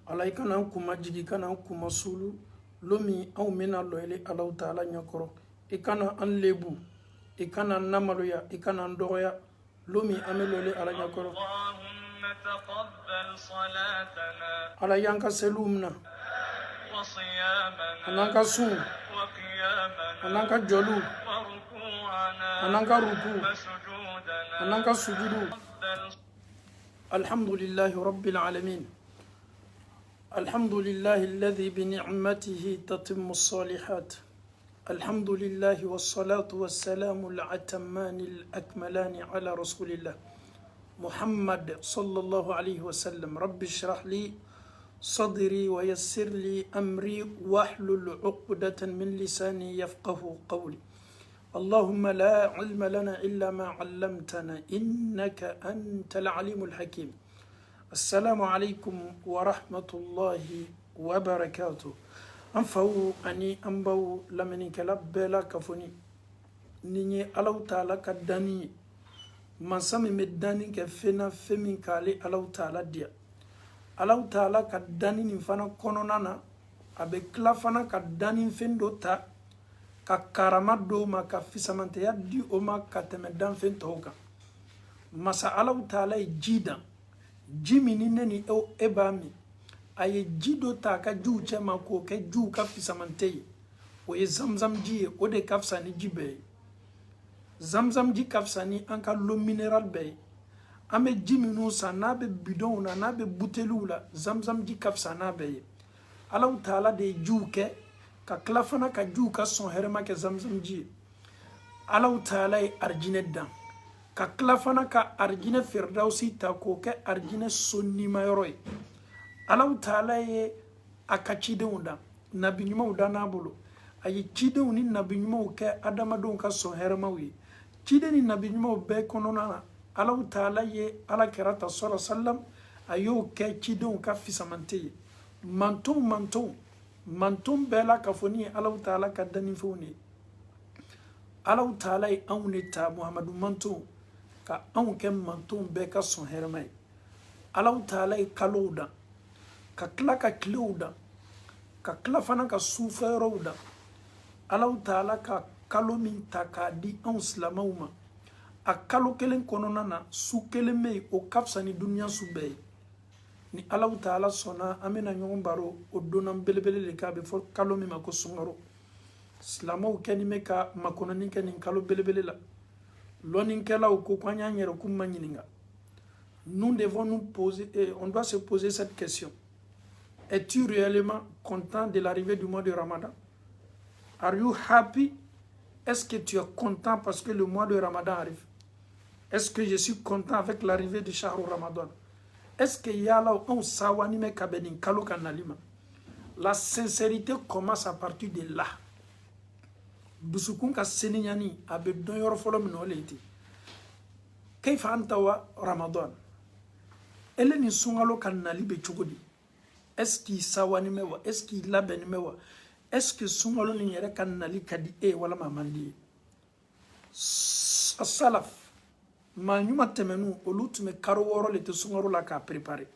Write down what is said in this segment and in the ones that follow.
ala ikana kuma jigi kana kuma sulu lomi au mena loyele ala taala nyakoro ikana an lebu ikana namaluya ikana ndoya lomi ame loyele ala nyakoro اللهم تقبل صلاتنا ala yanka selumna وصيامنا ananka sun وقيامنا ananka jolu وركوعنا ananka ruku وسجودنا ananka sujudu تقبل alhamdulillahi rabbil alamin الحمد لله الذي بنعمته تتم الصالحات الحمد لله والصلاة والسلام الأتمان الأكملان على رسول الله محمد صلى الله عليه وسلم رب اشرح لي صدري ويسر لي أمري واحلل عقدة من لساني يفقه قولي اللهم لا علم لنا إلا ما علمتنا إنك أنت العليم الحكيم السلام عليكم ورحمة الله وبركاته أنفو أني أنبو لمن كلابلا كفني نيني ألو تعالى كداني ما سمي مداني كفنا فمن كالي ألو تعالى ديا ألو تعالى كداني نفنا كونونانا أبي كلافنا كداني فندو تا ككارما دوما كفسامنتيا دي أما كتمدان فنتوكا مسا ألو تعالى جيدا jimini neni ebami aye jido ta ka ju chema ko ke ju ka fisamante o ye zamzam ji o de kafsani jibe zamzam ji kafsani an ka lo mineral be ame jiminu sana be bidon na be butelu la zamzam ji kafsana be Allah taala de ju ke ka klafana ka ju ka son herma ke zamzam ji Allah taala e arjinedan ka klafana ka arjine firdausi ta ko ke arjine sonni mayoroy alaw taala ye akachidenw da nabi nyumaw da nabulu ayi chidenw ni nabi nyumaw ke adamadon ka son hermaw ye chideni nabi nyumaw be konona alaw taala ye ala kirata sallallahu sallam ayo ke chidenw ka fisamante ye mantum bela ka foni alaw taala ka dani foni alaw taala ye awne ta muhammadu mantum ka anw kɛ mantonw bɛɛ ka sɔn hɛrɛma ye alaw taala ye kalow da ka tila ka tilew da ka tila fana ka sufɛyɔrɔw da alaw taala ka kalo min ta k'a di anw silamɛw ma a kalo kelen kɔnɔna na su kelen bɛ yen o ka fisa ni duniya su bɛɛ ye ni alaw taala sɔnna an bɛna ɲɔgɔn baro o donna belebele de k'a bɛ fɔ kalo min ma ko sunkaro silamɛw kɛlen bɛ ka makɔnɔni kɛ nin kalo belebele la nous devons nous poser, on doit se poser cette question. Es-tu réellement content de l'arrivée du mois de Ramadan? Are you happy? Est-ce que tu es content parce que le mois de Ramadan arrive? Est-ce que je suis content avec l'arrivée du Shahru Ramadan? Est-ce que yala on sawani me kabenin kalo kanalima? La sincérité commence à partir de là. dusukun ka seniɲani a bɛ dɔn yɔrɔ fɔlɔ min o le ye ten kayfa anta wa ramadan ele ni sunkalo ka nali bɛ cogo di est ce que sawani mɛ wa est ce que labɛnni mɛ wa est ce que sunkalo nin yɛrɛ ka nali ka di e walama a man di ye salaf maa ɲuman tɛmɛnu olu tun bɛ kalo 6 le tɛ sunkalo la k'a préparer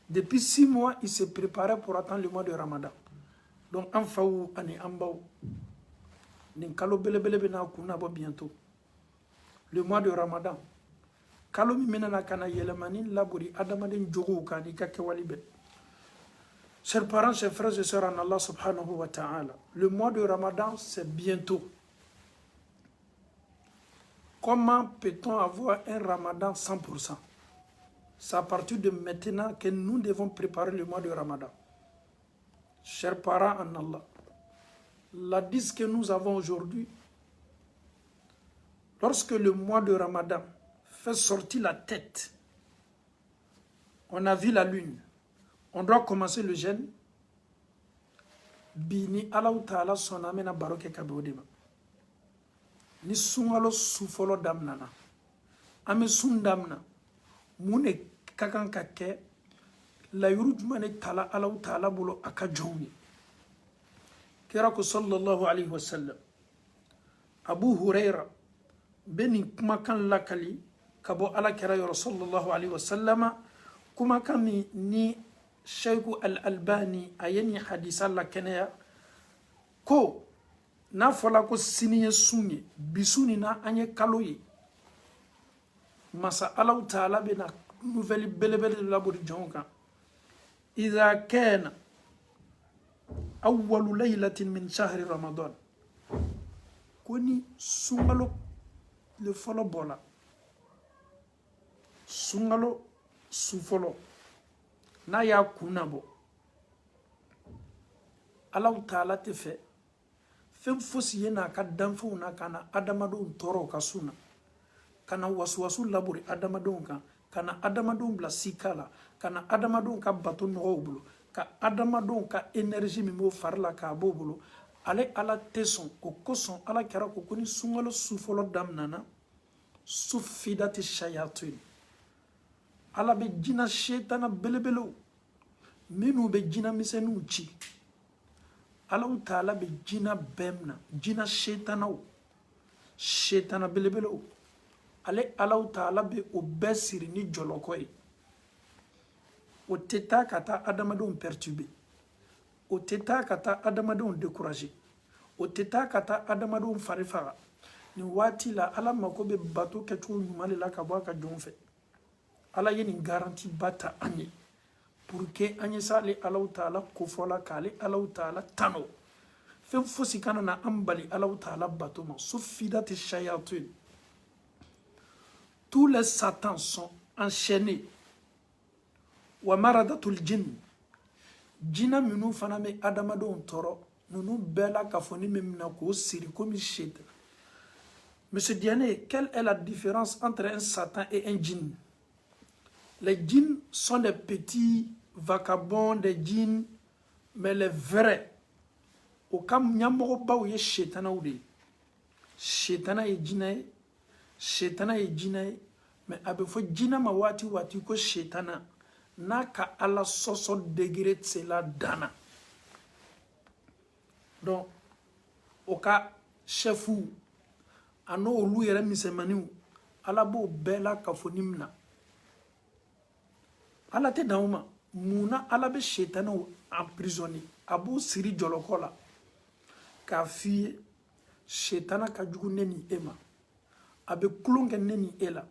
depuis 6 mois il se préparait pour attendre le mois de ramadan donc an faw ani an baw nin kalo belebele bena kunna bo bientôt le mois de ramadan kalo mi menana kana yelemani laburi adamaden jogo kan ka kewali be chers parents chers frères et sœurs en Allah subhanahu wa ta'ala le mois de ramadan c'est bientôt. Comment peut-on avoir un ramadan 100%? C'est à partir de maintenant que nous devons préparer le mois de ramadan. Chers parents en Allah, la dise que nous avons aujourd'hui, lorsque le mois de Ramadan fait sortir la tête, on a vu la lune, on doit commencer le jeûne. Bini Allah Ta'ala son amena baroke kabodema. Ni sungalo sufolo damnana. Ame sundamna. Mune kakan kake la yurujmane tala Allah Ta'ala bolo akajoni. Kirako sallallahu alayhi wa sallam Abu Huraira beni kumakan lakali kabo ala kira yoro sallallahu alayhi wa sallama kumakan ni Sheikh al-Albani ayeni hadisa la kɛnɛya ko n'a fɔla ko sini ye sun ye bisuni na an ye kalo ye masa Allahu Taala bena nouvelle belebele labori jɔnw kan idha kana awwalu laylatin min shahri ramadan ko ni sunkalo le fɔlɔ bɔla sunkalo su fɔlɔ n'a y'a kunna bɔ Allahu Taala tɛ fɛ fɛn fosi ye n'a ka danfɛnw na ka na adamadenw tɔɔrɔ ka sun na ka na wasuwasu labori adamadenw kan ka na adamadenw bila sika la ka na adamadenw ka bato nɔgɔw bolo ka adamadenw ka énergie min b'o fari la k'a b'o bolo ale Ala tɛ sɔn o kosɔn Ala kɛra ko ni sunkalo su fɔlɔ daminɛna sufidati shayatin Ala bɛ jina shetana belebelew minnu bɛ jina misɛnninw ci Allahu Taala bɛ jina bɛɛ minɛ jina shetanaw shetana belebelew ale Allahu Taala bɛ o bɛɛ siri ni jɔlɔkɔ ye o tɛ taa ka taa adamadenw perturber o tɛ taa ka taa adamadenw décourager o tɛ taa ka taa adamadenw fari faga nin waati la Ala mako bɛ bato kɛcogo ɲuman de la ka bɔ a ka jɔnw fɛ Ala ye nin garanti ba ta an ye pour que an ye s'ale Allahu Taala kofɔla k'ale Allahu Taala tano fɛn fosi kana na an bali Allahu Taala bato ma sufidati shayatin tous les satans sont enchaînés wa maradatul jinn jina minnu fana bɛ adamadenw tɔɔrɔ ninnu bɛɛ la k'a fɔ ni min mina k'o siri komi shetana. Monsieur Diané, quelle est la différence entre un satan et un djinn? Les djinns sont des petits vagabonds, des djinns, mais les vrais. Au cas où il y a shetana, shetana est djinnae, shetana est djinnae, mais il faut djinna ma wati ko shetana. N'a ka ala soso degré de la dana. Donc, au cas chefu, ano olu yɛrɛ misɛmaniw Ala b'o bɛɛ la kafonimina Ala tɛ dan o ma munna Ala bɛ shetanaw emprisonner a b'o siri jɔlɔkɔ la k'a f'i ye shetana ka jugu ne ni e ma a bɛ kulon kɛ ne ni e la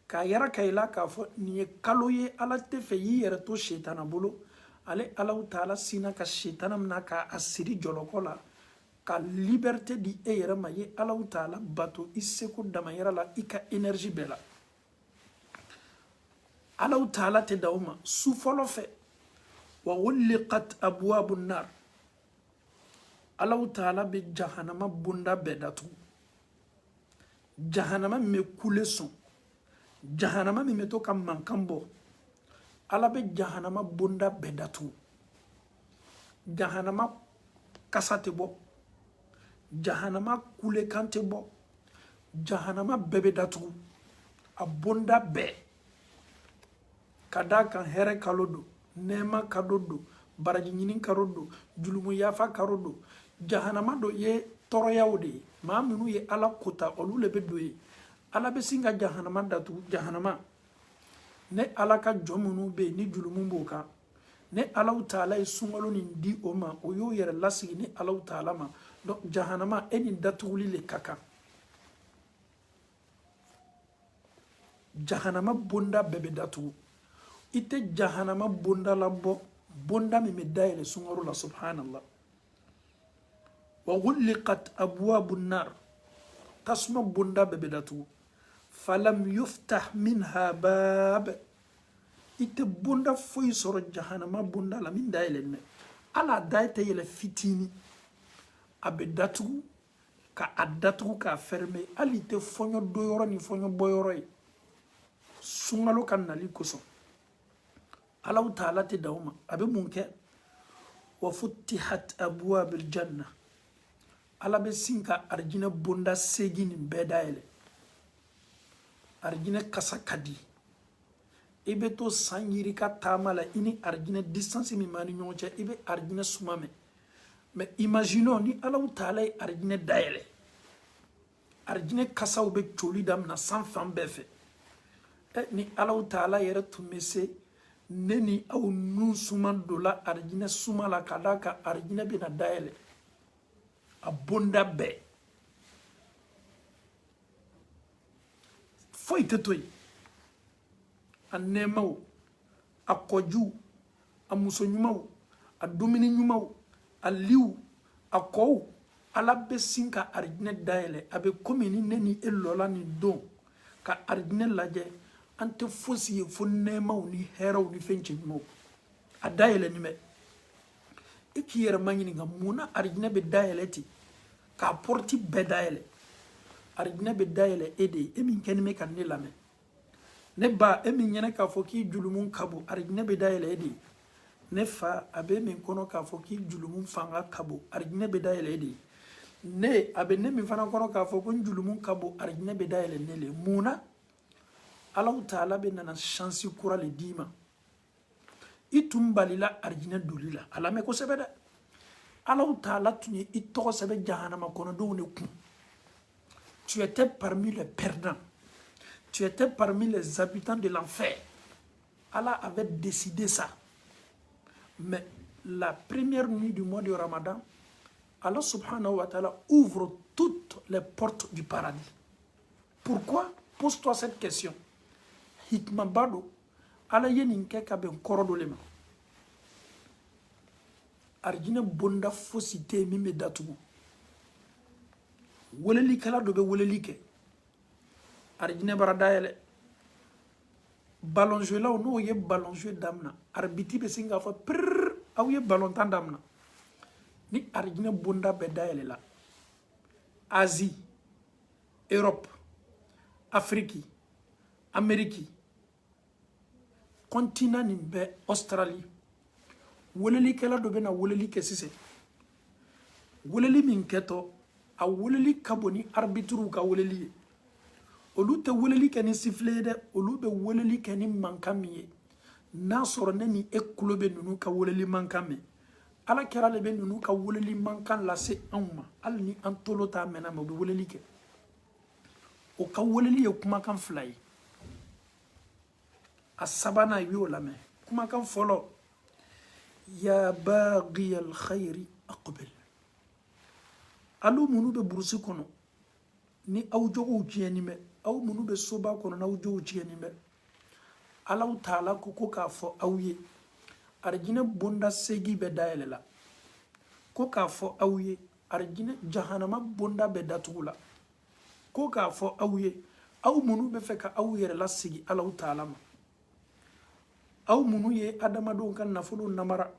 k'a yɛrɛ ka i la k'a fɔ nin ye kalo ye Ala tɛ fɛ y'i yɛrɛ to shetana bolo ale Allahu Taala sina ka shetana mina k'a siri jɔlɔkɔ la ka liberté di e yɛrɛ ma ye Allahu Taala bato i seko damayɛrɛ la i ka énergie bɛɛ la Allahu Taala tɛ da o ma su fɔlɔ fɛ wa ghulliqat abwabu nar Allahu Taala bɛ jahanama bonda bɛɛ datugu jahanama min bɛ kule sɔn jahanama min bɛ to ka mankan bɔ Ala bɛ jahanama bonda bɛɛ datugu jahanama kasa tɛ bɔ jahanama kulekan tɛ bɔ jahanama bɛɛ bɛ datugu a bonda bɛɛ ka d'a kan hɛrɛ kalo don nɛɛma kalo don baraji ɲini kalo don julumu yafa kalo don jahanama dɔ ye tɔɔrɔyaw de ye maa minnu ye Ala kota olu le bɛ don ye Ala bɛ sin ka jahanama datugu jahanama ne Ala ka jɔn minnu bɛ yen ni julumu b'o kan ne Allahu Taala ye sunkalo nin di o ma o y'o yɛrɛ lasigi ni Allahu Taala ma donc jahanama e nin datuguli le ka kan jahanama bonda bɛɛ bɛ datugu i tɛ jahanama bonda labɔ bonda min bɛ dayɛlɛ sunkalo la subhanallah wa ghulliqat abwabu nar tasuma bonda bɛɛ bɛ datugu falam yuftah minha bab i tɛ bonda foyi sɔrɔ jahanama bonda la min dayɛlɛ dɛ ala da tɛ yɛlɛ fitini a bɛ datugu ka a datugu k'a fermer hali tɛ fɔɲɔ doyɔrɔ ni fɔɲɔ bɔyɔrɔ ye sunkalo ka nali kosɔn Allahu Taala tɛ da o ma a bɛ mun kɛ wa futtihat abwabil janna Ala bɛ sin ka arijinɛ bonda 8 nin bɛɛ dayɛlɛ arijinɛ kasa ka di i bɛ to san yiri ka taama la i ni arijinɛ distance min b'a ni ɲɔgɔn cɛ i bɛ arijinɛ suma mɛn mais imaginons ni Allahu Taala ye arijinɛ dayɛlɛ arijinɛ kasaw bɛ coli daminɛ san fan bɛɛ fɛ ni Allahu Taala yɛrɛ tun bɛ se neni aw nun suman dola arjina sumala kadaka arjina bina daele a bonda be foi tetoi a nemaw a koju a muso ɲumaw a dumuni ɲumaw a liw a kow ala be sin ka arjina daele a be komi ni neni e lola ni don ka arjina lajɛ an tɛ fosi ye fo nɛɛmaw ni hɛrɛw ni fɛn cɛɲumanw a dayɛlɛ nin bɛ i k'i yɛrɛ ma ɲininka mun na arijinɛ bɛ dayɛlɛ ten k'a pɔrɔti bɛɛ dayɛlɛ arijinɛ bɛ dayɛlɛ e de ye e min kɛni bɛ ka ne lamɛn ne ba e min ɲɛnɛ k'a fɔ k'i julumu ka bon arijinɛ bɛ dayɛlɛ e de ye ne fa a bɛ min kɔnɔ k'a fɔ k'i julumu fanga ka bon arijinɛ bɛ dayɛlɛ e de ye ne a bɛ ne min fana kɔnɔ k'a fɔ ko n julumu ka bon arijinɛ bɛ dayɛlɛ ne le mun na Allahu Ta'ala be nana chance kura le dima i tun balila arjina doli la ala me ko sɛbɛ dɛ Allahu Ta'ala tun ye i tɔgɔ sɛbɛ jahanama kɔnɔdenw de kun tu étais parmi les perdants tu étais parmi les habitants de l'enfer Allah avait décidé ça mais la première nuit du mois de Ramadan Allah subhanahu wa ta'ala ouvre toutes les portes du paradis pourquoi pose-toi cette question hikma bado ala ye nin kɛ ka bɛn kɔrɔ dɔ le ma arjinɛ bonda fosi tɛ min bɛ datugu welelikɛla dɔ bɛ weleli kɛ arjinɛ bara dayɛlɛ ballon joueur n'o ye ballon jouer damina arbitre bɛ sin k'a fɔ pirr aw ye ballon tan damina ni arjinɛ bonda bɛ dayɛlɛ la Asie Europe Afrique Amérique continent nin bɛ Australie welelikɛla dɔ bɛna weleli kɛ sisan weleli min kɛtɔ a weleli ka bon ni arbitre ka weleli ye olu tɛ weleli kɛ ni sifflet ye dɛ olu bɛ weleli kɛ ni mankan min ye n'a sɔrɔ ne ni e kulo bɛ ninnu ka weleli mankan mɛn ala kɛra de bɛ ninnu ka weleli mankan lase anw ma hali ni an tolo t'a mɛnna mɛ u bɛ weleli kɛ o ka weleli ye kumakan fila ye a sabanan i y'o lamɛn kumakan fɔlɔ ya baghiya alkhayri aqbil alu minnu bɛ burusi kɔnɔ ni aw jogow tiɲɛni bɛ aw minnu bɛ soba kɔnɔ n'aw jogow tiɲɛni bɛ Allahu Ta'ala ko k'a fɔ aw ye arjinɛ bonda segi bɛ dayɛlɛ la ko k'a fɔ aw ye arjinɛ jahanama bonda bɛ datugu la ko k'a fɔ aw ye aw minnu bɛ fɛ ka aw yɛrɛ lasegi Allahu Ta'ala ma aw minnu ye adamadenw ka nafolo namara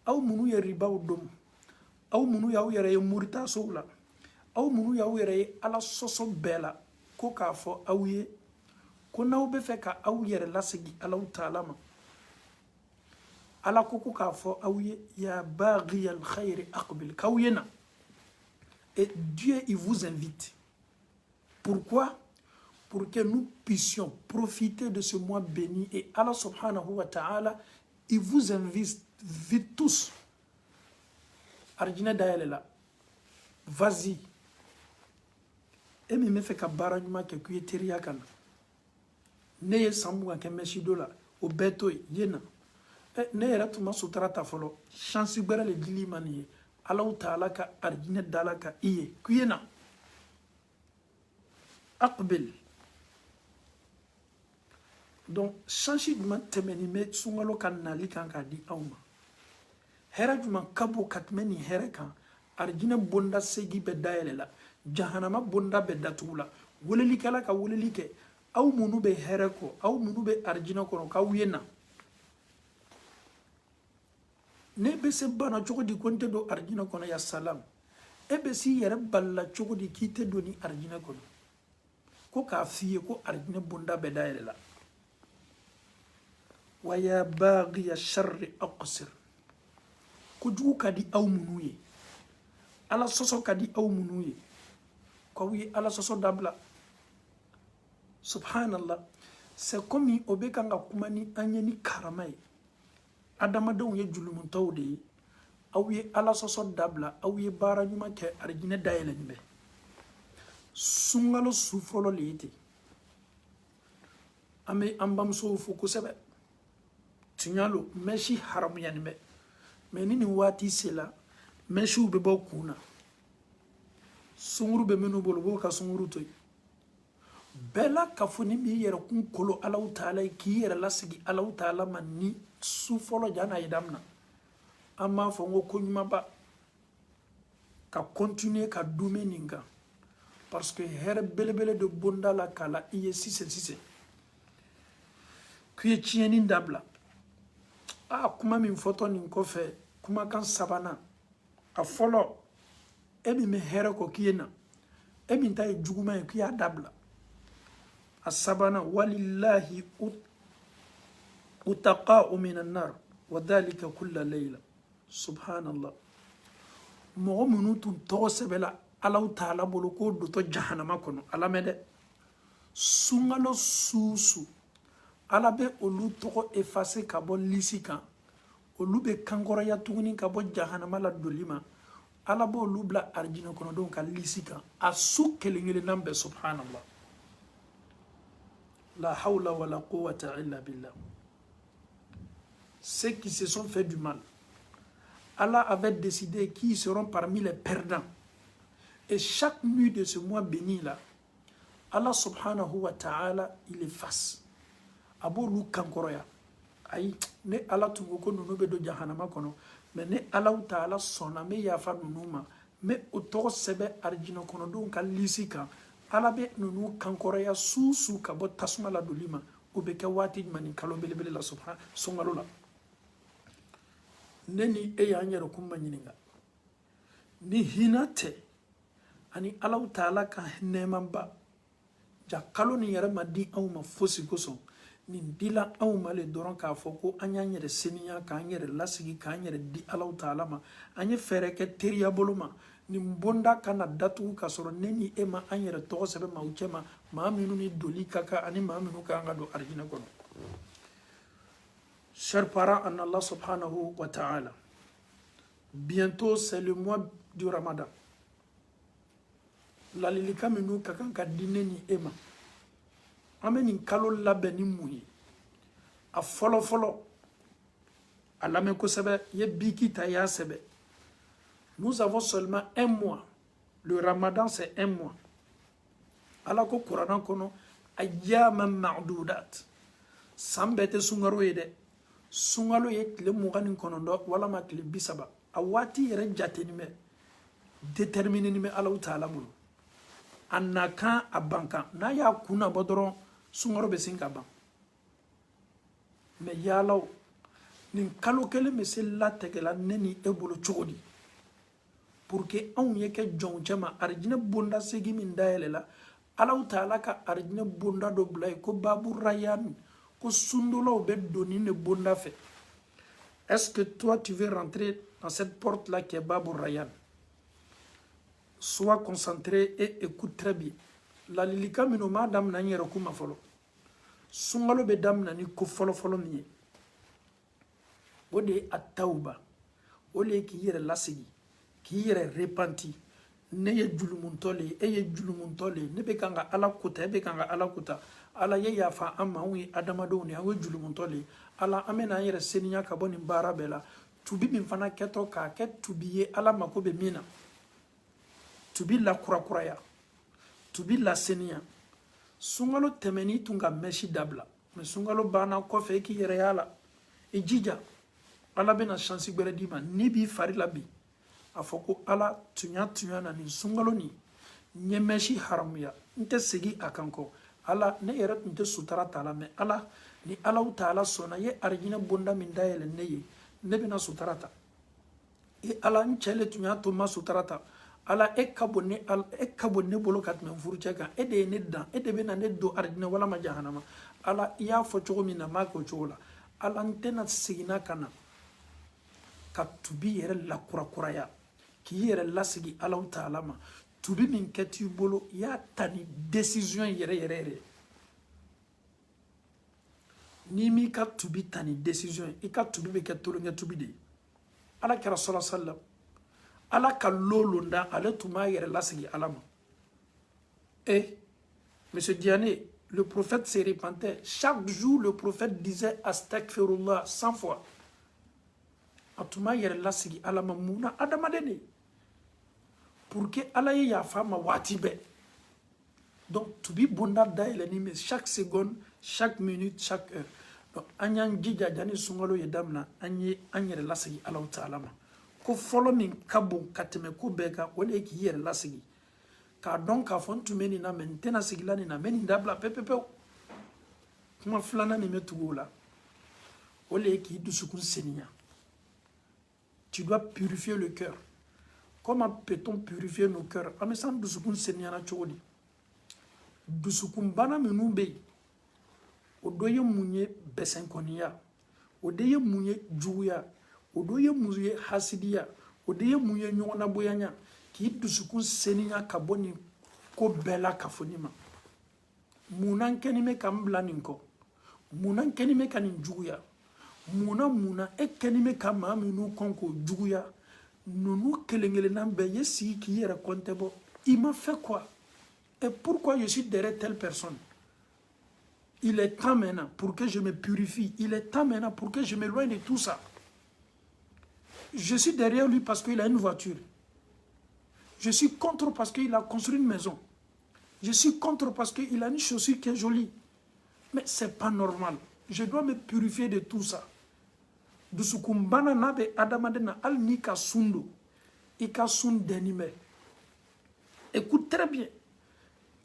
aw minnu ye ribaw dɔn aw minnu y'aw yɛrɛ ye muritasow la aw minnu y'aw yɛrɛ ye ala sɔsɔ bɛɛ la ko k'a fɔ aw ye ko n'aw bɛ fɛ ka aw yɛrɛ lasegi Allahu Ta'ala ma ala ko k'a fɔ aw ye ya baghiya alkhayri aqbil k'aw ye na et Dieu il vous invite pourquoi pour que nous puissions profiter de ce mois béni et Allah subhanahu wa ta'ala il vous invite tous arjina dayɛlɛ la vas-y e min bɛ fɛ ka baara ɲuman kɛ k'i ye teriya ka na ne ye san mugan kɛ mɛsido la o bɛɛ to ye na ne yɛrɛ tun ma sutura ta fɔlɔ chance gbɛrɛ le dili ma nin ye Allahu Ta'ala ka arjinɛ dala ka i ye k'i ye na aqbil donc chance jumɛn tɛmɛnen bɛ sunkalo ka nali kan k'a di aw ma hɛrɛ jumɛn ka bon ka tɛmɛ nin hɛrɛ kan arjinɛ bonda segi bɛ dayɛlɛ la jahanama bonda bɛ datugu la welelikɛla ka weleli kɛ aw minnu bɛ hɛrɛ kɔ aw minnu bɛ arjinɛ kɔnɔ k'aw ye na ne bɛ se bana cogo di ko n tɛ don arjinɛ kɔnɔ ya salam e bɛ s'i yɛrɛ balila cogo di k'i tɛ don ni arjinɛ kɔnɔ ko k'a f'i ye ko arjinɛ bonda bɛ dayɛlɛ la wa ya baghiya sharri aqsir kojugu ka di aw minnu ye ala sɔsɔ ka di aw minnu ye k'aw ye ala sɔsɔ dabila subhanallah c'est comme o bɛ kan ka kuma ni an ye ni karama ye adamadenw ye julumuntɔw de ye aw ye ala sɔsɔ dabila aw ye baara ɲuman kɛ arjinɛ dayɛlɛ nin bɛ sunkalo su fɔlɔ le ye ten an bɛ an bamusow fo kosɛbɛ tiɲalo mɛsi haramuyani bɛ mais ni nin waati sela mɛsiw bɛ bɔ kun na sunguru bɛ minnu bolo b'o ka sunguru to yen bɛɛ la ka fɔ ni b'i yɛrɛ kun kolo Alahu Taala ye k'i yɛrɛ lasigi Alahu Taala ma ni su fɔlɔ ja n'a ye daminɛ an b'a fɔ n ko koɲumanba ka continuer ka dume nin kan parce que hɛrɛ belebele de bonda la k'a la i ye sisan k'i ye tiɲɛni dabila kuma min fɔtɔ nin kɔfɛ kumakan sabanan a fɔlɔ e min bɛ hɛrɛ kɔ k'i ye na e min ta ye juguman ye k'i y'a dabila a sabanan walillahi utaqa'u minan nar wa dhalika kulla layla subhanallah mɔgɔ minnu tun tɔgɔ sɛbɛla Alahu Taala bolo k'o dotɔ jahanama kɔnɔ ala mɛ dɛ sunkalo susu ala bɛ olu tɔgɔ effacer ka bɔ lisi kan olu bɛ kankɔrɔya tuguni ka bɔ jahanama la doli ma ala b'o olu bila arijinɛ kɔnɔdenw ka lisi kan a su kelen-kelennan bɛɛ subhanallah la hawla wa la quwwata illa billah ceux qui se sont fait du mal Allah avait décidé qu'ils seront parmi les perdants et chaque nuit de ce mois béni là Allah subhanahu wa ta'ala il efface abolu kankoroya ayi ne ala tungo ko nunu be do jahanama kono mais ne ala taala sonna me yafa nunu ma me o tɔgɔ sɛbɛ arijinɛ kɔnɔdenw ka lisi kan ala be nunu kankoroya susu ka bɔ tasuma la doli ma o bɛ kɛ waati jumɛn ni kalo belebele la subhan sunkalo la ne ni e y'an yɛrɛ kun ma ɲininka ni hinɛ tɛ ani ala taala ka nɛɛmaba ja kalo ni yɛrɛ ma di anw ma fosi kosɔn nin dila anw ma le dɔrɔn k'a fɔ ko an y'an yɛrɛ seniya k'an yɛrɛ lasigi k'an yɛrɛ di Alahu Taala ma an ye fɛɛrɛ kɛ teriya bolo ma nin bonda kana datugu ka sɔrɔ ne ni e ma an yɛrɛ tɔgɔ sɛbɛn maaw cɛ ma maa minnu ni doli ka kan ani maa minnu ka kan ka don arijinɛ kɔnɔ chers parents en Allah subhanahu wa ta'ala bientôt c'est le mois du Ramadan lalilika minnu ka kan ka di ne ni e ma an bɛ nin kalo labɛn ni mun ye a fɔlɔ-fɔlɔ a lamɛn kosɛbɛ i ye biki ta i y'a sɛbɛ nous avons seulement un mois le Ramadan c'est un mois ala ko kuranɛ kɔnɔ ayyaman ma'dudat san bɛɛ tɛ sunkalo ye dɛ sunkalo ye tile 29 walama tile 30 a waati yɛrɛ jatenin bɛ déterminer bɛ Alahu Taala bolo a na kan a ban kan n'a y'a kunna bɔ dɔrɔn sunkalo bɛ sin ka ban mais yaalaw nin kalo kelen bɛ se latigɛla ne ni e bolo cogo di pour que anw ye kɛ jɔnw cɛ ma arijinɛ bonda segi min dayɛlɛla Alahu Taala ka arijinɛ bonda dɔ bila yen ko babu rayyan ko sundolaw bɛ don nin de bonda fɛ est-ce que toi tu veux rentrer dans cette porte là qui est babu rayyan? Sois concentré et écoute très bien. Lalilika minnu m'a damina n yɛrɛ kuma fɔlɔ sunkalo bɛ damina ni ko fɔlɔ-fɔlɔ min ye o de ye a tawuba o de ye k'i yɛrɛ lasigi k'i yɛrɛ repenti ne ye julumuntɔ le ye e ye julumuntɔ le ye ne bɛ kan ka ala kota e bɛ kan ka ala kota ala ye yafa an ma anw ye adamadenw de an ye julumuntɔ le ye ala an bɛna an yɛrɛ seniya ka bɔ nin baara bɛɛ la tubi min fana kɛtɔ k'a kɛ tubi ye ala mako bɛ min na tubi la kurakuraya tubi la seniya sunkalo tɛmɛni tun ka mɛsi dabila mais sunkalo banna kɔfɛ i k'i yɛrɛ y'a la i jija ala bɛna chance gbɛrɛ d'i ma n'i b'i fari la bi a fɔ ko ala tunya na nin sunkalo nin n ye mɛsi haramuya n tɛ segin a kan kɔ ala ne yɛrɛ tun tɛ sutara t'a la mais ala ni Alahu Taala sɔnna ye arijinɛ bonda min dayɛlɛ ne ye ne bɛna sutara ta e ala n cɛ le tun y'a to n ma sutara ta ala e ka bon ne bolo ka tɛmɛ furu cɛ kan e de ye ne dan e de bɛna ne don arijinɛ walama jahanama ala i y'a fɔ cogo min na n b'a kɛ o cogo la ala n tɛna seginna ka na ka tubi yɛrɛ lakurakuraya k'i yɛrɛ lasigi Alahu Taala ma tubi min kɛ t'i bolo i y'a ta ni décision yɛrɛ n'i m'i ka tubi ta ni décision i ka tubi bɛ kɛ tolonkɛ tubi de ye ala kɛra sɔla sallam ala ka lolonda ale tun b'a yɛrɛ lasigi ala ma monsieur Diané le prophète se repentait. Chaque jour, le prophète disait Astaghfirullah 100 fois. Atuma yere lasigi alama muna adamadene. Pour que Allah y a fama watibe. Donc, tu bi bonda daileni mais chaque seconde, chaque minute, chaque heure. Donc, anyan jija jani sungalo yedamna anye anyere lasigi Allah ta'ala ma. Ko follow min kabo kateme ko beka wale ki yere lasigi. Ka donc a fon tumeni na mentena sigilani na meni dabla pepepe. Kuma flana ni metugola. Wale ki dusukun seniya. Tu dois purifier le cœur. Comment peut-on purifier nos cœurs? Amesan dusukun seniya na chogodi. Dusukun bana menube. Odoye munye besenkoniya. Odeye munye juya. Odoye munye hasidiya. Odeye munye nyona boyanya. Ki dusukun seniya kaboni ko bela kafonima. Munan kenime kambla ninko. Munan kenime kanin juya. Muna kenime kama minu konko juya. Nunu kelengele nambe yesi ki yere kontebo. Il m'a fait quoi? Et pourquoi je suis derrière telle personne? Il est temps maintenant pour que je me purifie. Il est temps maintenant pour que je m'éloigne de tout ça. Je suis derrière lui parce qu'il a une voiture. Je suis contre parce qu'il a construit une maison. Je suis contre parce qu'il a une chaussure qui est jolie. Mais ce n'est pas normal. Je dois me purifier de tout ça. Dusukumbana nabe adamadena al nika sundo. Ika sundenime. Écoute très bien.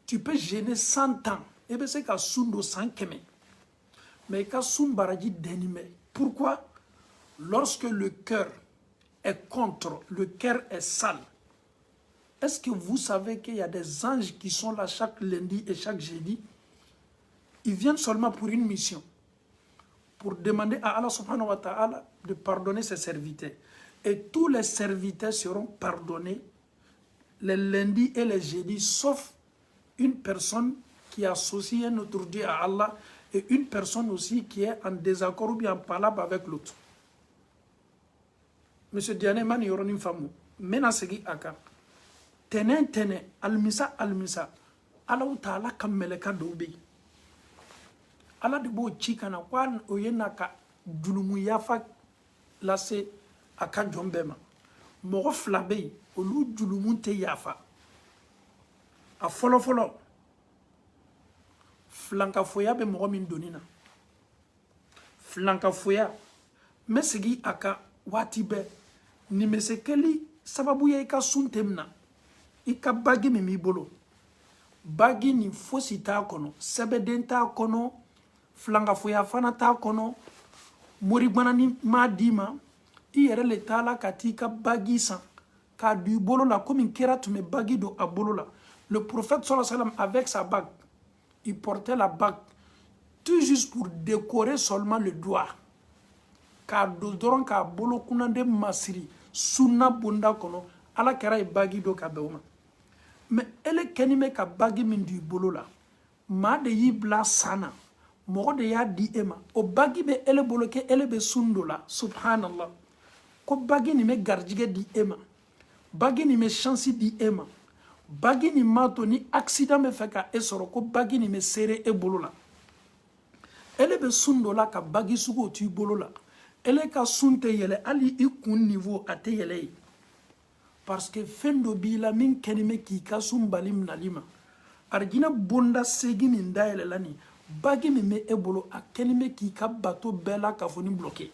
Tu peux gêner 100 ans. Et bien c'est qu'à sundo 100 keme. Mais qu'à sumbaradi denime. Pourquoi? Lorsque le cœur est contre, le cœur est sale. Est-ce que vous savez qu'il y a des anges qui sont là chaque lundi et chaque jeudi? Ils viennent seulement pour une mission. Pour demander à Allah subhanahu wa ta'ala de pardonner ses serviteurs. Et tous les serviteurs seront pardonnés les lundis et les jeudis, sauf une personne qui associe un autre Dieu à Allah et une personne aussi qui est en désaccord ou bien en palabre avec l'autre. Monsieur Diane man yoronim famu mena segi aka tenen almisa Allah ta'ala kameleka dobi Allah de bo chikana kwan oyena ka dulumu yafa lase aka jombema mogo flabe olu dulumu te yafa a follow flanka foya be mogo min donina flanka foya mesegi aka watibe ni mesekeli sababu ya ika suntemna ika bagi mimi bolo bagi ni fosi ta kono sebeden ta kono flanka foya fana ta kono moribana ni madima iyere le tala katika bagi san ka du bolo la comme kera tume bagi do a bolo la. Le prophète sallallahu alayhi wa sallam avec sa bague, il portait la bague tout juste pour décorer seulement le doigt. Ka do doron ka bolo kunande masiri sunna bunda kono ala kera e bagi do ka bewma. Mais ele kenime ka bagi min du bolo la. Ma de yibla sana. Mogo de ya di ema. O bagi be ele bolo ke ele be sundo la. Subhanallah. Ko bagi ni me garjige di ema. Bagi ni me chansi di ema. Bagi ni mato ni accident me feka esoro ko bagi ni me sere e bolo la. Ele be sundo la ka bagi sugo tu bolo la. Ele ka sunte yele ali ikun niveau ate yele. Parce que fendo bila min kenime ki ka sumbalim nalima. Argina bonda segi min daele lani. Bagi mi me ebolo a kenime ki ka bato bela ka foni bloqué.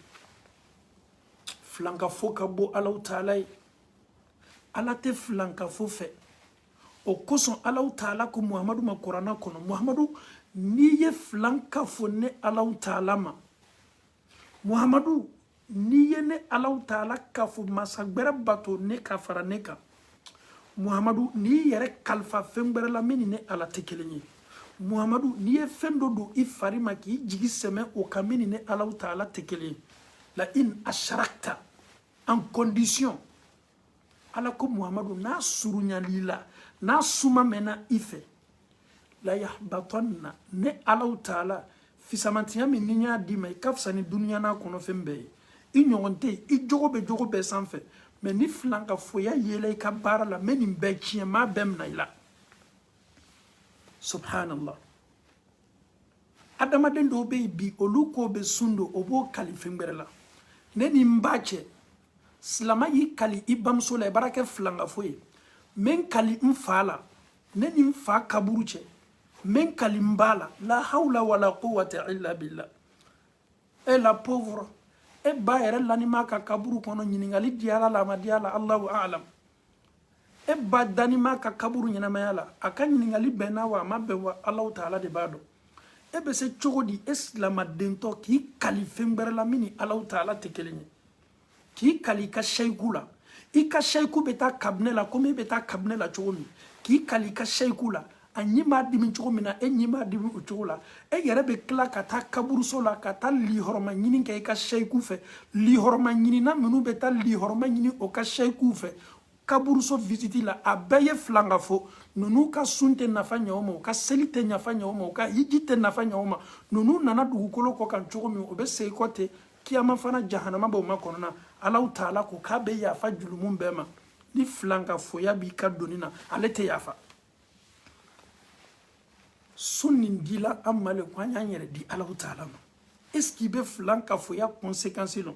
Flanka fo ka bo Allah ta'ala. Allah te flanka fo fe. O koson Allah ta'ala ko Muhammadu ma Qur'ana kono. Muhammadu ni ye flanka fo ne Allah ta'ala ma. Muhammadu ni ye ne Allah ta'ala ka fo masagbera bato ne ka fara ne ka. Muhammadu ni yere kalfa fembere la meni ne Allah te kelenye. Muhammadu ni ye fendo do I farima ki jigi seme o kameni ne Allah ta'ala te kelenye. La in asharakta en condition ala ko Muhammadu na surunya lila na suma mena ife la yahbatonna ne Allah ta'ala fisamantiya min ninya di mai kafsani dunya na kono fembe I nyonte I jogo be sanfe mais ni flanka foya yele ka bara la menim be chien ma bem na ila subhanallah adamaden do be bi olu ko be sundo obo kalifen berla neni mbache slama yi kali ibam so le baraka flanga foye men kali mfala neni mfa kaburuche men kali mbala la hawla wala quwwata illa billah et la pauvre e ba yere lanima ka kaburu kono nyiningali diala la ma diala Allahu a'lam e ba danima ka kaburu nyina mayala aka nyiningali benawa mabewa Allah ta'ala de bado e be se chogodi islam dento ki kalifen berla mini Allah ta'ala tekelenye ki kali ka shaykula i ka shayku beta kabnela komi beta kabnela chogomi ki kali ka shaykula anyima dimi chogomina e nyima dimi uchola e yere be kla kata kaburu sola kata li horma nyini ke ka shayku fe li horma nyini na menu beta li horma nyini o ka shayku fe kaburu so visiti la abeye flanga fo nunu ka sunte nafanya oma ka selite nafanya oma ka hijite nafanya oma nunu nana dugukolo ko kan chogomi o be sey kote kiyama fana jahannama bo makonona Allah ta'ala ko ka be yafa julumun bema ni flanga fo ya bi ka donina alete yafa sunnin dila amale kwanya nyere di Allah ta'ala ma est-ce qu'il be flanga fo ya conséquences non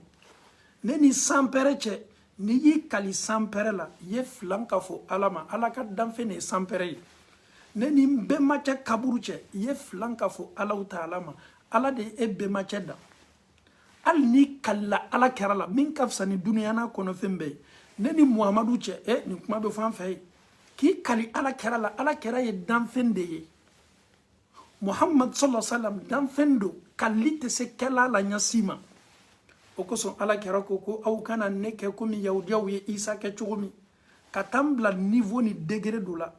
neni sampereche ni yi kali sampere la ye flanka fo alama alaka danfe ne sampere neni mbe mache kaburuche ye flanka fo Allah ta'ala ma ala de ebe mache da al ni kala ala kerala min kafsa ni dunia na kono fembe neni muhammadu che ni kuma be fan fe ki kali ala kerala ala kera ye danfende ye Muhammad sallallahu alaihi wasallam danfendo kalite se kala la nyasima okoson ala kera koko au kana neke komi yaudiyaw ye isa ke chugumi katambla niveau ni degré dola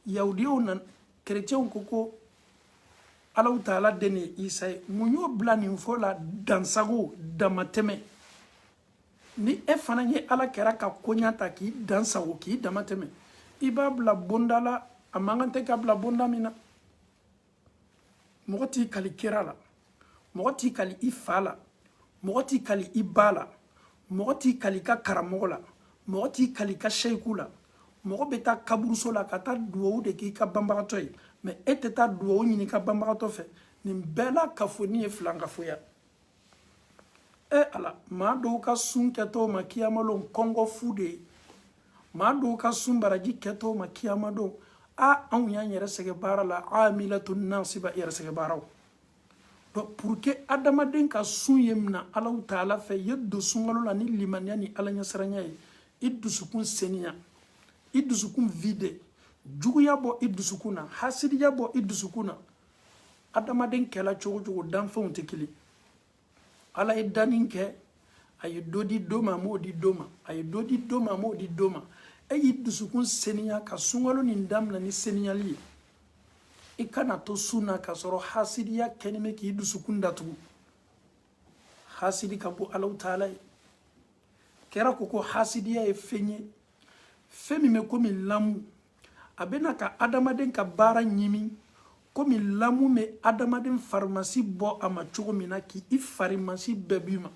yaudiyaw nan chrétien koko Allah ta'ala dene isa munyo blani fola dansago damateme ni e fana ye ala kera ka konyata ki dansago ki damateme ibabla bondala amangante ka bla bonda mina mogoti kali kirala mogoti kali ifala mogoti kali ibala mogoti kali ka karamola mogoti kali ka sheikula mogo beta kaburuso la kata duwo de ki ka bambarato yi mais eteta duwo nyini ka bambarato fe ni bela kafoni e flanga foya ala ma do ka sun keto ma kiyamalo kongo fude ma do ka sun baraji keto ma kiyamado an ya nyere sege bara la amilatun nasiba yere sege baraw donc pour que adamaden ka sun yemna Allah ta'ala fe yeddo sungalo la ni limania ni ala nyasaranya yi idusukun seniya idusukun vide juguya bo idusukuna hasidiya bo idusukuna adamaden kela chogo danfon tekili ala idanin ke ay dodi doma modi doma ay dodi doma modi doma e idusukun seniya ka sungalo ni ndamla ni seniyali ikana to suna ka soro hasidiya keneme ki idusukun datu hasidi ka bo Allah ta'ala kera koko hasidiya e fenye femi me komi lamu abena ka adamaden ka bara nyimi komi lamu me adamaden pharmacie bo ama chogomina ki I pharmacie bebima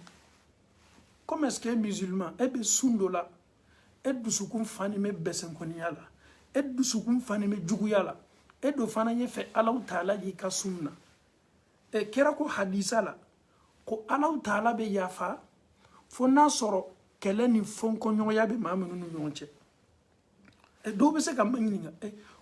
comme est-ce que musulman ebe sundola edusukun fani me besenkoniala edusukun fani me juguyala edo fana ye fe Allah ta'ala yi ka sunna e kera ko hadisa la ko Allah ta'ala be yafa fo na soro kele ni fonko nyoya be mamunu nyonche e do be se ka manyininga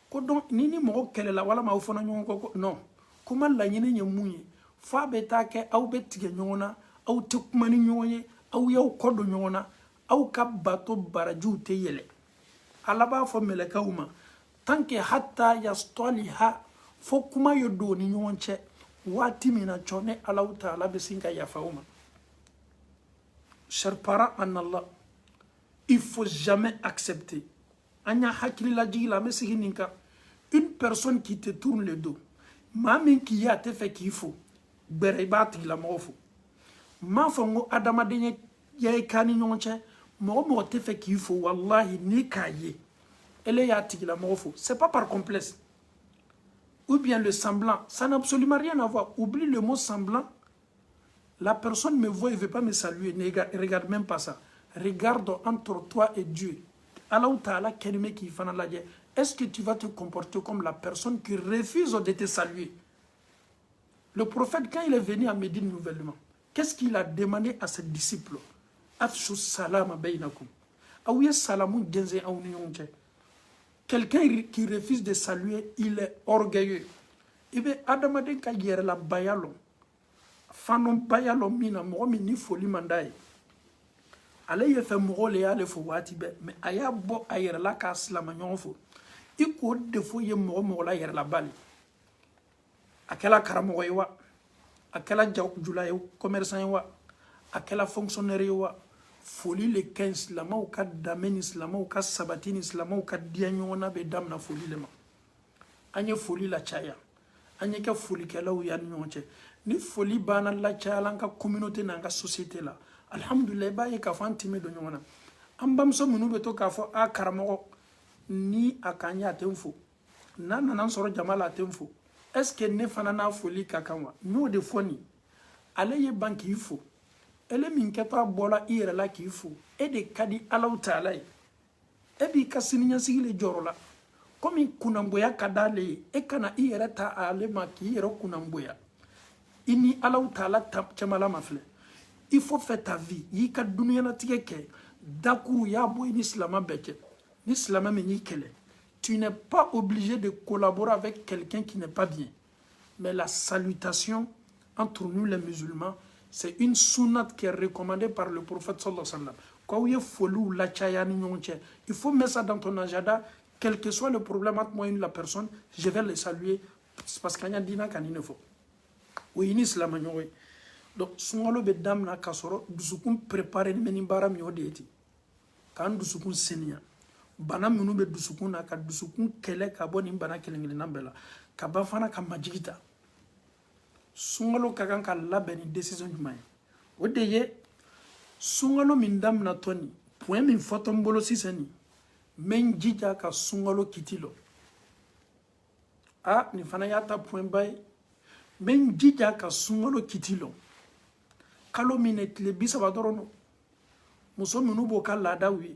ko don ni mo kele la wala ma fona nyon ko non kuma la nyine nyamunye fa be ta ke au be tige nyona au te kuma ni nyonye au yaw kodo nyona au ka bato baraju te yele ala ba fo meleka uma tanke hatta yastaliha fo kuma yodo ni nyonche wati mina chone Allah ta'ala be singa ya fauma. Chers parents en Allah, il faut jamais accepter. Anya hakili la jigi la mesigi ninka. Une personne qui te tourne le dos. Mamin qui y a te fait qu'il faut. Bere bati la mofo. Ma fongo adama denye yae kani nyonche. Mo te fait qu'il faut. Wallahi ni kaye. Elle ya tigi la mofo. C'est pas par complexe. Ou bien le semblant. Ça n'a absolument rien à voir. Oublie le mot semblant. La personne me voit et ne veut pas me saluer. Ne regarde même pas ça. Regarde entre toi et Dieu. Allah Ta'ala, est-ce que tu vas te comporter comme la personne qui refuse de te saluer? Le prophète, quand il est venu à Médine nouvellement, qu'est-ce qu'il a demandé à ses disciples? Afshu salam bainakum. Aouye salamou genze aouniyonche. Quelqu'un qui refuse de saluer, il est orgueilleux. Ibe adamaden ka yere la bayalo. Fanon bayalo mina mo ni foli mandaye. Ale ye fe mo le ale fo wati be mais aya bo ayere la ka slama nyonfo. Iko defo ye mo la yere la bali. Akela karamo wa, akela jula yo commerçant wa, akela fonctionnaire wa. Foli le 15 lama ou ka damen islama ou ka sabatine islama ou ka dianyona be damna foli le ma. Anye foli la chaya. Anye ka foli kala ou yan nyonche. Ni foli bana la chaya lanka communauté nanga société la. Alhamdulillah ba ye ka fantime do nyona. Ambam so munu beto ka fo a karamo ni akanya atemfo. Nana nan soro jamala atemfo. Est-ce que ne fana na foli kakanwa? No de foni. Ale ye banki ifo. Ele minketa bola ire la kifu e de kadi alaw taala e bi kasininya sigile jorola komi kunamboya kadale e kana ire ta ale ma ki ire kunamboya ini alaw taala chamala mafle il faut faire ta vie yi ka dunya na tigeke dakuru ya boy ni islama beke ni islama me ni kele tu n'es pas obligé de collaborer avec quelqu'un qui n'est pas bien mais la salutation entre nous les musulmans. C'est une sunnat qui est recommandée par le prophète sallallahu alayhi wa sallam. Quand il faut mettre ça dans ton agenda, quel que soit le problème entre moi et la personne, je vais le saluer parce qu'il y a dina kan il faut. Oui, ni islam ñoy. Donc sungalo be damna kasoro dusukun préparer meni bara mi odeti. Kan dusukun senia. Bana minu be dusukun na ka dusukun kele ka boni bana kelengeli nambela. Ka ba fana ka majigita. Sungalo kakan ka labeni décision jumay o de ye sungalo min damna toni point min foto mbolo sisani men jija ka sungalo kitilo ni fana yata point bay men jija ka sungalo kitilo kalo minet le bisaba dorono muso minu bo ka lada wi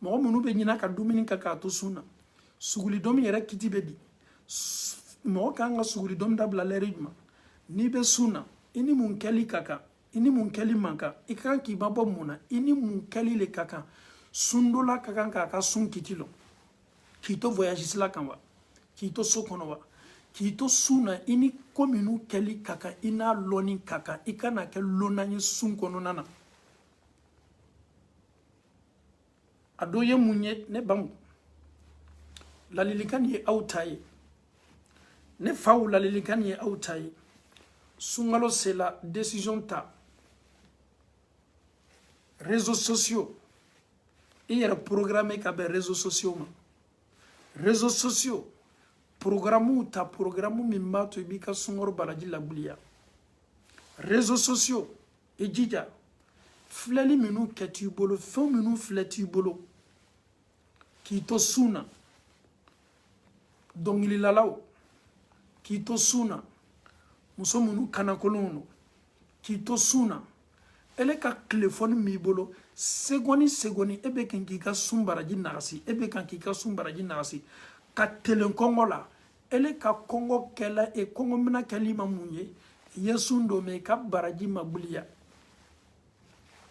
mo minu be nyina ka dumini ka to suna suguli dom yere kitibe di mo kan ga suguli dom dabla lerima ni be suna ini mun keli kaka ini mun keli manka ikan ki babo muna ini mun keli le kaka sundola kaka kaka sun kitilo kito voyage la kanwa kito sokono wa kito suna ini kominu keli kaka ina loni kaka ikana ke lonani sun kono nana adoye munye ne bam lalilikan ye autaye ne faou lalilikan ye autaye Sungalo, c'est la décision ta. Réseaux sociaux. Il y a programmé qu'à des réseaux sociaux. Réseaux sociaux. Programme ta programme mi mato ibika sungoro balaji la boulia. Réseaux sociaux. Et dija. Fleli minu ketu bolo. Fon minu fleti bolo. Kito suna. Dongili lalao. Kito suna. Muso munu kanakolonu kito suna ele ka téléphone mi bolo segoni ebe kan ki ka sumbaraji nagasi ebe kan ki ka sumbaraji nagasi ka telenkongo la ele ka kongo kela e kongo mina kalima munye yesundo me ka baraji mabulia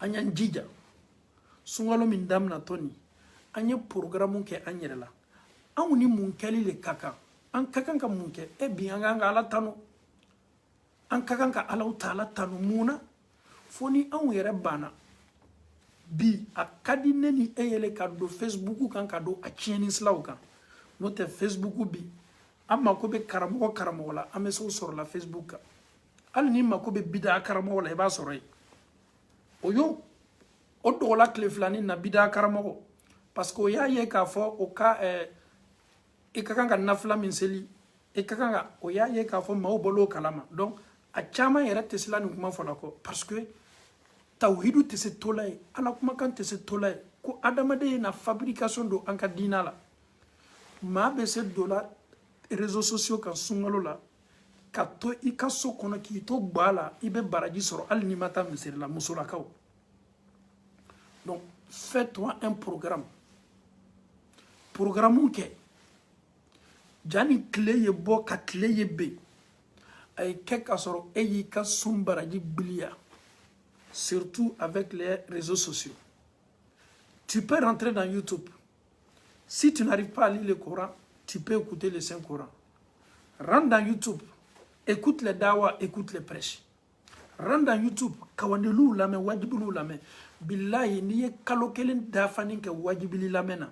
anya njija sungalo min damna toni anya programme ke anyerela awuni mun kali le kaka an kakan ka mun ke e bi anga ala tano an kakan ka alaw taala tanu muna foni an yɛrɛ bana bi a kadi ne ni e yɛlɛ ka do Facebook kan ka do a tiɲɛni silaw kan n'o tɛ Facebook bi an mako bɛ karamɔgɔ la an bɛ se o sɔrɔ la Facebook kan hali ni mako bɛ bida karamɔgɔ la i b'a sɔrɔ yen o yo o dɔgɔla tile filani na bida karamɔgɔ parce que o y'a ye k'a fɔ o ka i ka kan ka nafila min seli i ka kan ka o y'a ye k'a fɔ maaw bɔl'o kalama donc a caman yɛrɛ tɛ se la nin kuma fɔla kɔ parce que tawhidu tɛ se to la ye ala kumakan tɛ se to la ye ko adamaden ye na fabrication do an ka diina la maa bɛ se dɔ la réseaux sociaux kan sunkalo la ka to i ka so kɔnɔ k'i to gba la i bɛ baraji sɔrɔ hali n'i ma taa misiri la musolakaw donc fais-toi un programme kɛ jani tile ye bɔ ka tile ye ben ay kɛ k'a sɔrɔ e y'i ka sun baraji biliya, surtout avec les réseaux sociaux. Tu peux rentrer dans YouTube. Si tu n'arrives pas à lire le Coran, tu peux écouter le Saint-Coran. Rentre dans YouTube, écoute les dawa, écoute les prêches. Rentre dans YouTube, kawandilu lame, wajibulu lame. Billahi, niye kalo kelen dafani ke wajibili lamena.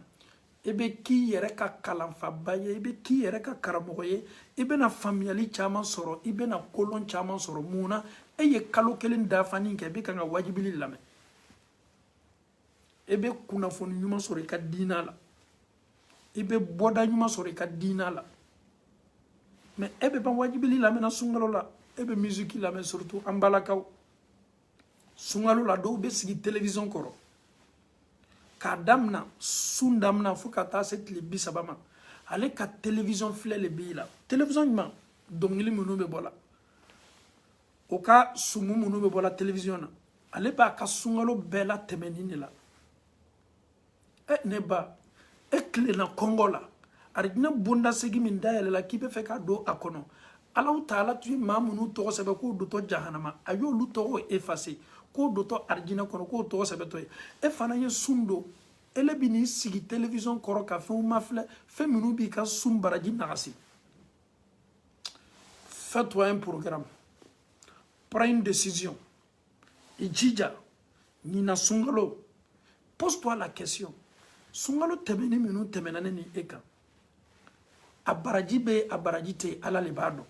Ebe ki yere ka kalanfa baye, ebe ki yere ka karamoye, ebe na familiali chaman soro, ebe na kolon chaman soro, muna, eye kalo kelen dafani ke, ebe kanga wajibili lame. Ebe kuna foni nyuma soro ika dina la. Ebe boda nyuma soro ika dina la. Mais ebe ban wajibili lame na sungalo la. Ebe musique la mais surtout ambalakaw. Sungalo la do be sigi télévision koro. Ka damna sundamna fo ka ta set le bisabama. Ale ka télévision flé le bi la. Télévision ma dongili munu be bola. O ka sumu munu be bola télévision na. Ale ba ka sungalo bela temenini la. Neba ekle na Congo la. Aridina bunda segi min dayale la ki be fe ka do akono. Allah Ta'ala tu mamunu to sebe ko do to jahannama ayo lu to effacer ko do to arjina kono ko to sebe to e fana ye sundo ele bini sigi télévision koro ka fe mafle fe minu bi ka sumbaraji nagasi. Fais-toi un programme, prends une décision, ijija nina sungalo, pose-toi la question, sungalo temeni minu temenane ni eka abaraji be abaraji te ala le bado.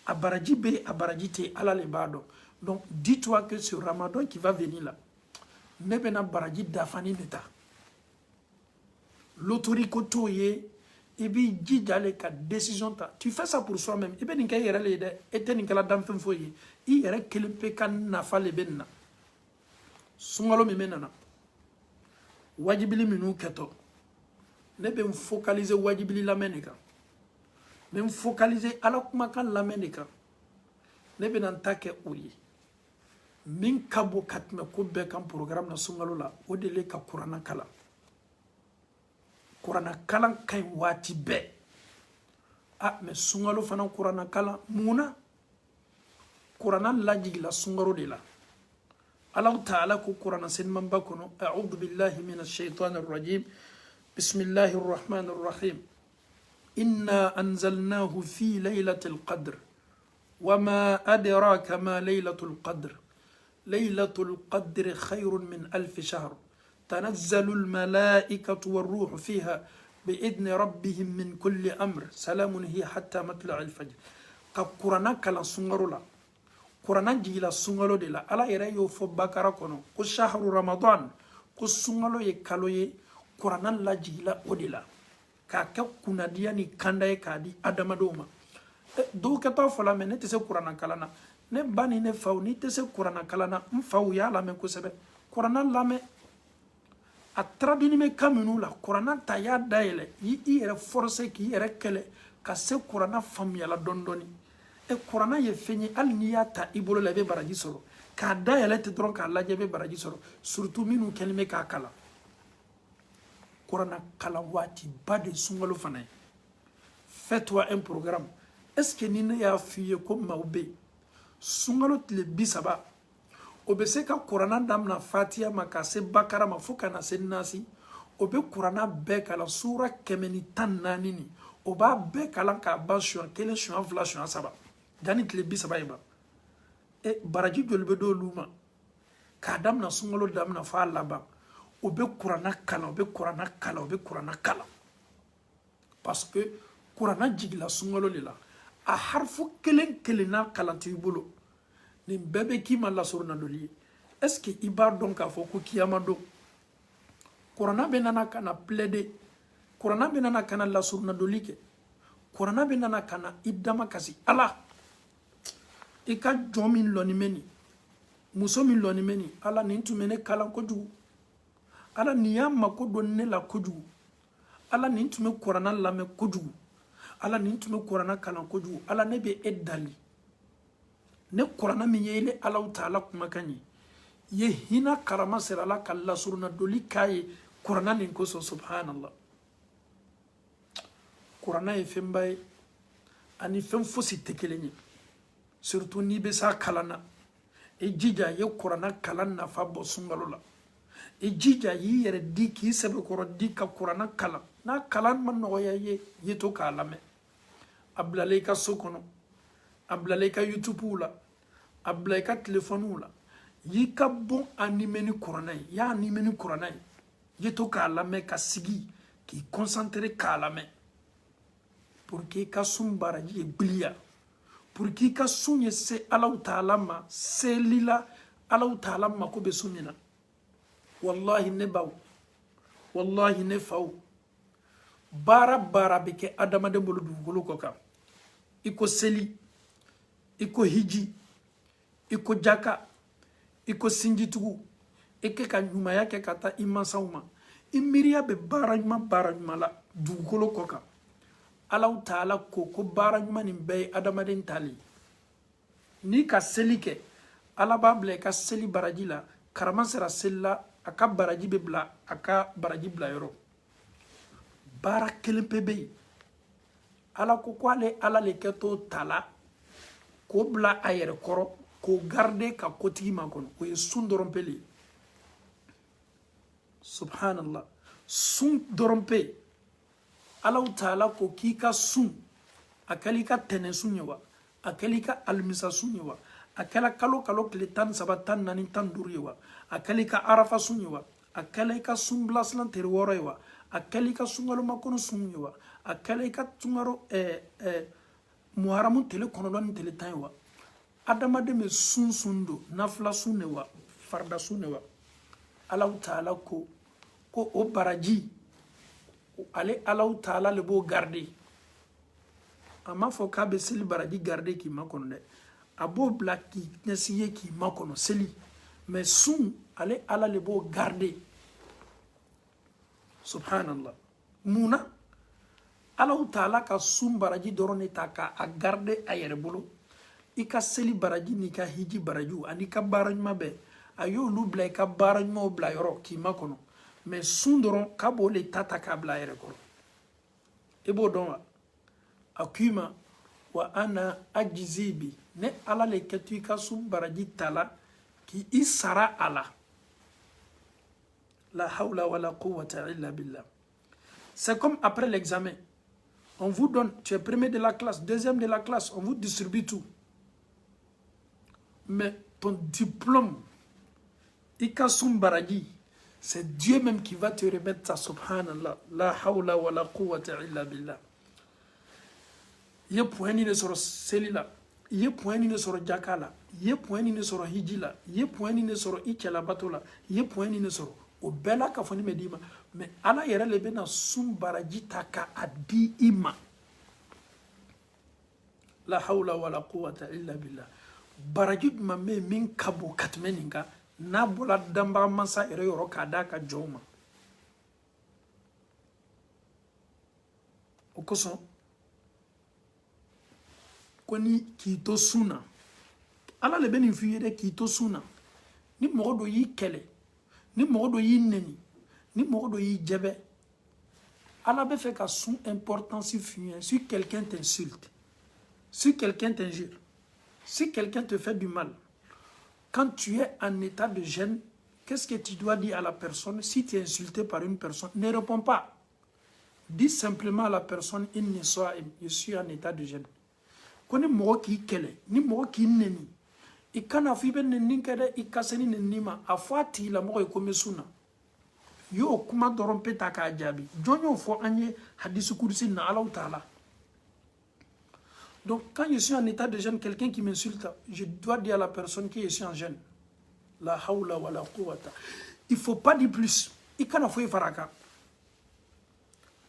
Abaraji be abaraji te ala le bado. Donc dis-toi que ce Ramadan qui va venir là, nebena baraji dafani neta. L'autorité toye ebi jijale ka décision ta. Tu fais ça pour soi-même. Ebe ninka yere le de ete ninka la damfen foye. I yere kelimpe kan nafa le benna. Sungalo memenana. Wajibili minu keto. Nebe me focaliser wajibili la meneka. Me focaliser ala kuma kan la meneka. Nebe nantake oye. Min kabo katme ko be kan programme na sungalo la odele ka Qur'ana kala. Qur'ana kala kay wati be. Me sungalo fana Qur'ana kala muna. Qur'ana laji la sungaro de la. Allah Ta'ala ko Qur'ana sen mamba kono a'udhu billahi minash shaitanir rajim. بسم الله الرحمن الرحيم إنا أنزلناه في ليلة القدر وما أدراك ما ليلة القدر ليلة القدر خير من 1000 شهر تنزل الملائكة والروح فيها بإذن ربهم من كل أمر سلام هي حتى مطلع الفجر قرآن كلا سنغرو لا قرآن جيلا سنغرو دي لا ألا يرأيو فبكرة كنو كو شهر رمضان كو سنغرو يكالو Qur'an la jigila odila ka ka kunadia ni kandaye ka di adamadoma do ka ta fola men te se Qur'an kalana ne bani ne faw ni te se Qur'an kalana mfaw ya la men ko sebe Qur'an la me atradini me kamunu la Qur'an ta ya daile yi ere force ki ere kele ka se Qur'an famia la dondoni e Qur'an ye feni al niyata ibolo la be baraji soro ka daile te dron ka la jebe baraji soro surtout minu kelme ka kala Qur'ana kala wati bade sungalo fana. Fais-toi un programme. Est-ce que nina ya fiye ko maube sungalo tile bisaba obe se ka Qur'ana damna Fatiha makase Bakara mafuka na senasi obe Qur'ana be kala sura kemeni tan nanini oba be kala ka basho kele shwa vla shwa saba dani tile bisaba iba e baraji dolbe do luma ka damna sungalo damna fa laba obe Qur'ana kala obe Qur'ana kala obe Qur'ana kala parce que Qur'ana jigla sungalo lila a harfu kelen kelena kala tibolo ni bebe ki mala surna doli est-ce que ibar donc a fo ko kiyama do Qur'ana benana kana plaider Qur'ana benana kana la surna doli ke Qur'ana benana kana idama kasi ala ika jomin loni meni muso min loni meni ala nintu mene kala ko ju ala niyama ko donne la kojugu ala nin tume Qur'ana lame kojugu ala nin tume Qur'ana kana kojugu ala ne be edali ne Qur'ana mi yele ala Ta'ala kuma kanyi ye hina karama sera la kala surna doli kaye Qur'ana nin ko subhanallah Qur'ana e fembaye ani fɛn fosi tɛ kelen ye surtout n'i bɛ s'a kalan na i jija ye kuranna kalan nafa bɔ sunkalo la i jija y'i yɛrɛ di k'i sɛbɛkɔrɔ di ka kuranna kalan n'a kalan ma nɔgɔya ye ye to k'a lamɛn a bilala i ka so kɔnɔ a bilala i ka youtube la a bila i ka telefɔniw la y'i ka bon animé ni kuranna ye y'a animé ni kuranna ye ye to k'a lamɛn ka sigi k'i concentré k'a lamɛn pour que i ka sun baraji ye gbiliya pour que i ka sun ye se Alahu Taala ma seli la Alahu Taala mako bɛ sun min na wallahi ne baw wallahi ne faw baara baara bɛ kɛ adamaden bolo dugukolo kɔ kan i ko seli i ko hiji i ko jaka i ko sinjitugu i kɛ ka ɲumanya kɛ ka taa i mansaw ma i miiriya bɛ baara ɲuman la dugukolo kɔ kan Alahu Taala ko baara ɲuman nin bɛɛ ye adamaden tali n'i ka seli kɛ Ala b'a bila i ka seli baraji la karama sera seli la a ka baraji bɛ bila a ka baraji bila yɔrɔ baara kelen pe bɛ yen Ala ko ale Ala le kɛ to tala k'o bila a yɛrɛ kɔrɔ k'o garder ka kotigi makɔnɔ o ye sun dɔrɔn pe le ye subhanallah sun dɔrɔn pe Alahu Taala ko k'i ka sun a kɛla i ka tɛnɛ sun ye wa a kɛla i ka alimisa sun ye wa a kɛla kalo tile 13 14 15 ye wa a kɛla i ka arafa sun ye wa a kɛla i ka sun bilasilan teri 6 ye wa a kɛla i ka sunkalo makɔnɔ sun ye wa a kɛla i ka sunkalo muharamu tile 9 ni tile 10 ye wa adamaden bɛ sun don nafila sun ne wa farida sun ne wa Alahu Taala ko o baraji ale Alahu Taala le b'o garder a m'a fɔ k'a bɛ seli baraji garder k'i makɔnɔ dɛ a b'o bila k'i ɲɛsin ye k'i makɔnɔ seli mais sun ale Ala le b'o garder subhanallah munna Alahu Taala ka sun baraji dɔrɔn de ta k'a garder a yɛrɛ bolo i ka seli baraji n'i ka hiji barajiw ani ka baara ɲuman bɛɛ a y'olu bila i ka baara ɲumanw bila yɔrɔ k'i makɔnɔ mais sun dɔrɔn k'a b'o le ta k'a bila a yɛrɛ kɔrɔ i b'o dɔn wa a k'i ma wa ana ajizi bi ne Ala le kɛ to i ka sun baraji tala k'i sara a la la hawla wala quwwata illa billah c'est comme après l'examen on vous donne tu es premier de la classe deuxième de la classe on vous distribue tout mais ton diplôme i ka sun baraji c'est Dieu même qui va te remettre ça subhanallah la hawla wala quwwata illa billah ye point ni ne sɔrɔ seli la ye point ni ne sɔrɔ jaka la ye point ni ne sɔrɔ hiji la ye point ni ne sɔrɔ i cɛlabato la ye point ni ne sɔrɔ o bɛɛ la ka fɔ ni mɛ d'i ma mais Ala yɛrɛ le bɛna sun baraji ta k'a di i ma la hawla wala quwwata illa billah baraji jumɛn bɛ yen min ka bon ka tɛmɛ nin kan n'a bɔra danbaga mansa yɛrɛ yɔrɔ k'a d'a ka jɔnw ma o kosɔn ko ni k'i to sun na Ala le bɛ nin f'i ye dɛ k'i to sun na ni mɔgɔ dɔ y'i kɛlɛ ni mɔgɔ dɔ y'i nɛni ni mɔgɔ dɔ y'i jɛbɛ Ala bɛ fɛ ka sun importance f'i ye si quelqu'un t'insulte si quelqu'un t'injure si quelqu'un te fait du mal quand tu es en état de gêne qu'est-ce que tu dois dire à la personne si tu es insulté par une personne ne réponds pas dis simplement à la personne inni sa'im je suis en état de gêne ko ni mɔgɔ k'i kɛlɛ ni mɔgɔ k'i nɛni i kana fɔ i bɛ nɛni kɛ dɛ i ka se ni nɛni ma a fɔ a tigilamɔgɔ ye ko n bɛ sun na y'o kuma dɔrɔn pe ta k'a jaabi jɔn y'o fɔ an ye hadisi kurusi na Alahu Taala donc quand je suis en état de gêne quelqu'un qui m'insulte je dois dire à la personne que je suis en gêne la hawla wala quwwata il faut pas dire plus i kana fɔ i fara a kan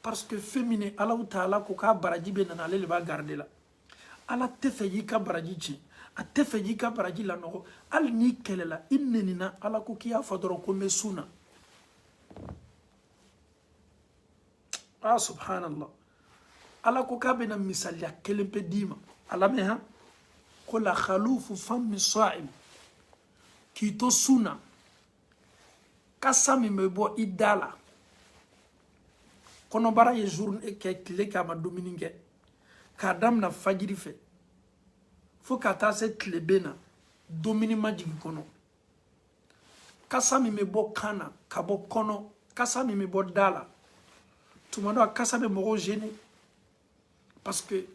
parce que féminin Alahu Taala ko k'a baraji bɛ nana ale de b'a garder la Ala tɛ fɛ y'i ka baraji tiɲɛ a tɛ fɛ y'i ka baraji lanɔgɔ hali n'i kɛlɛla i nɛnina Ala ko k'i y'a fɔ dɔrɔn ko n bɛ sun na ah subhanallah Ala ko k'a bɛna misaliya kelen pe d'i ma a lamɛn han ko la khalufu fammi sa'im k'i to sun na kasa min bɛ bɔ i da la kɔnɔbara ye journée kɛ tile kɛ a ma dumuni kɛ k'a damina fajiri fɛ fo ka taa se tilebe na domini ma jigin kɔnɔ kasa min bɛ bɔ kan na ka bɔ kɔnɔ kasa min bɛ bɔ da la tuma dɔ a kasa bɛ mɔgɔw gêner parce que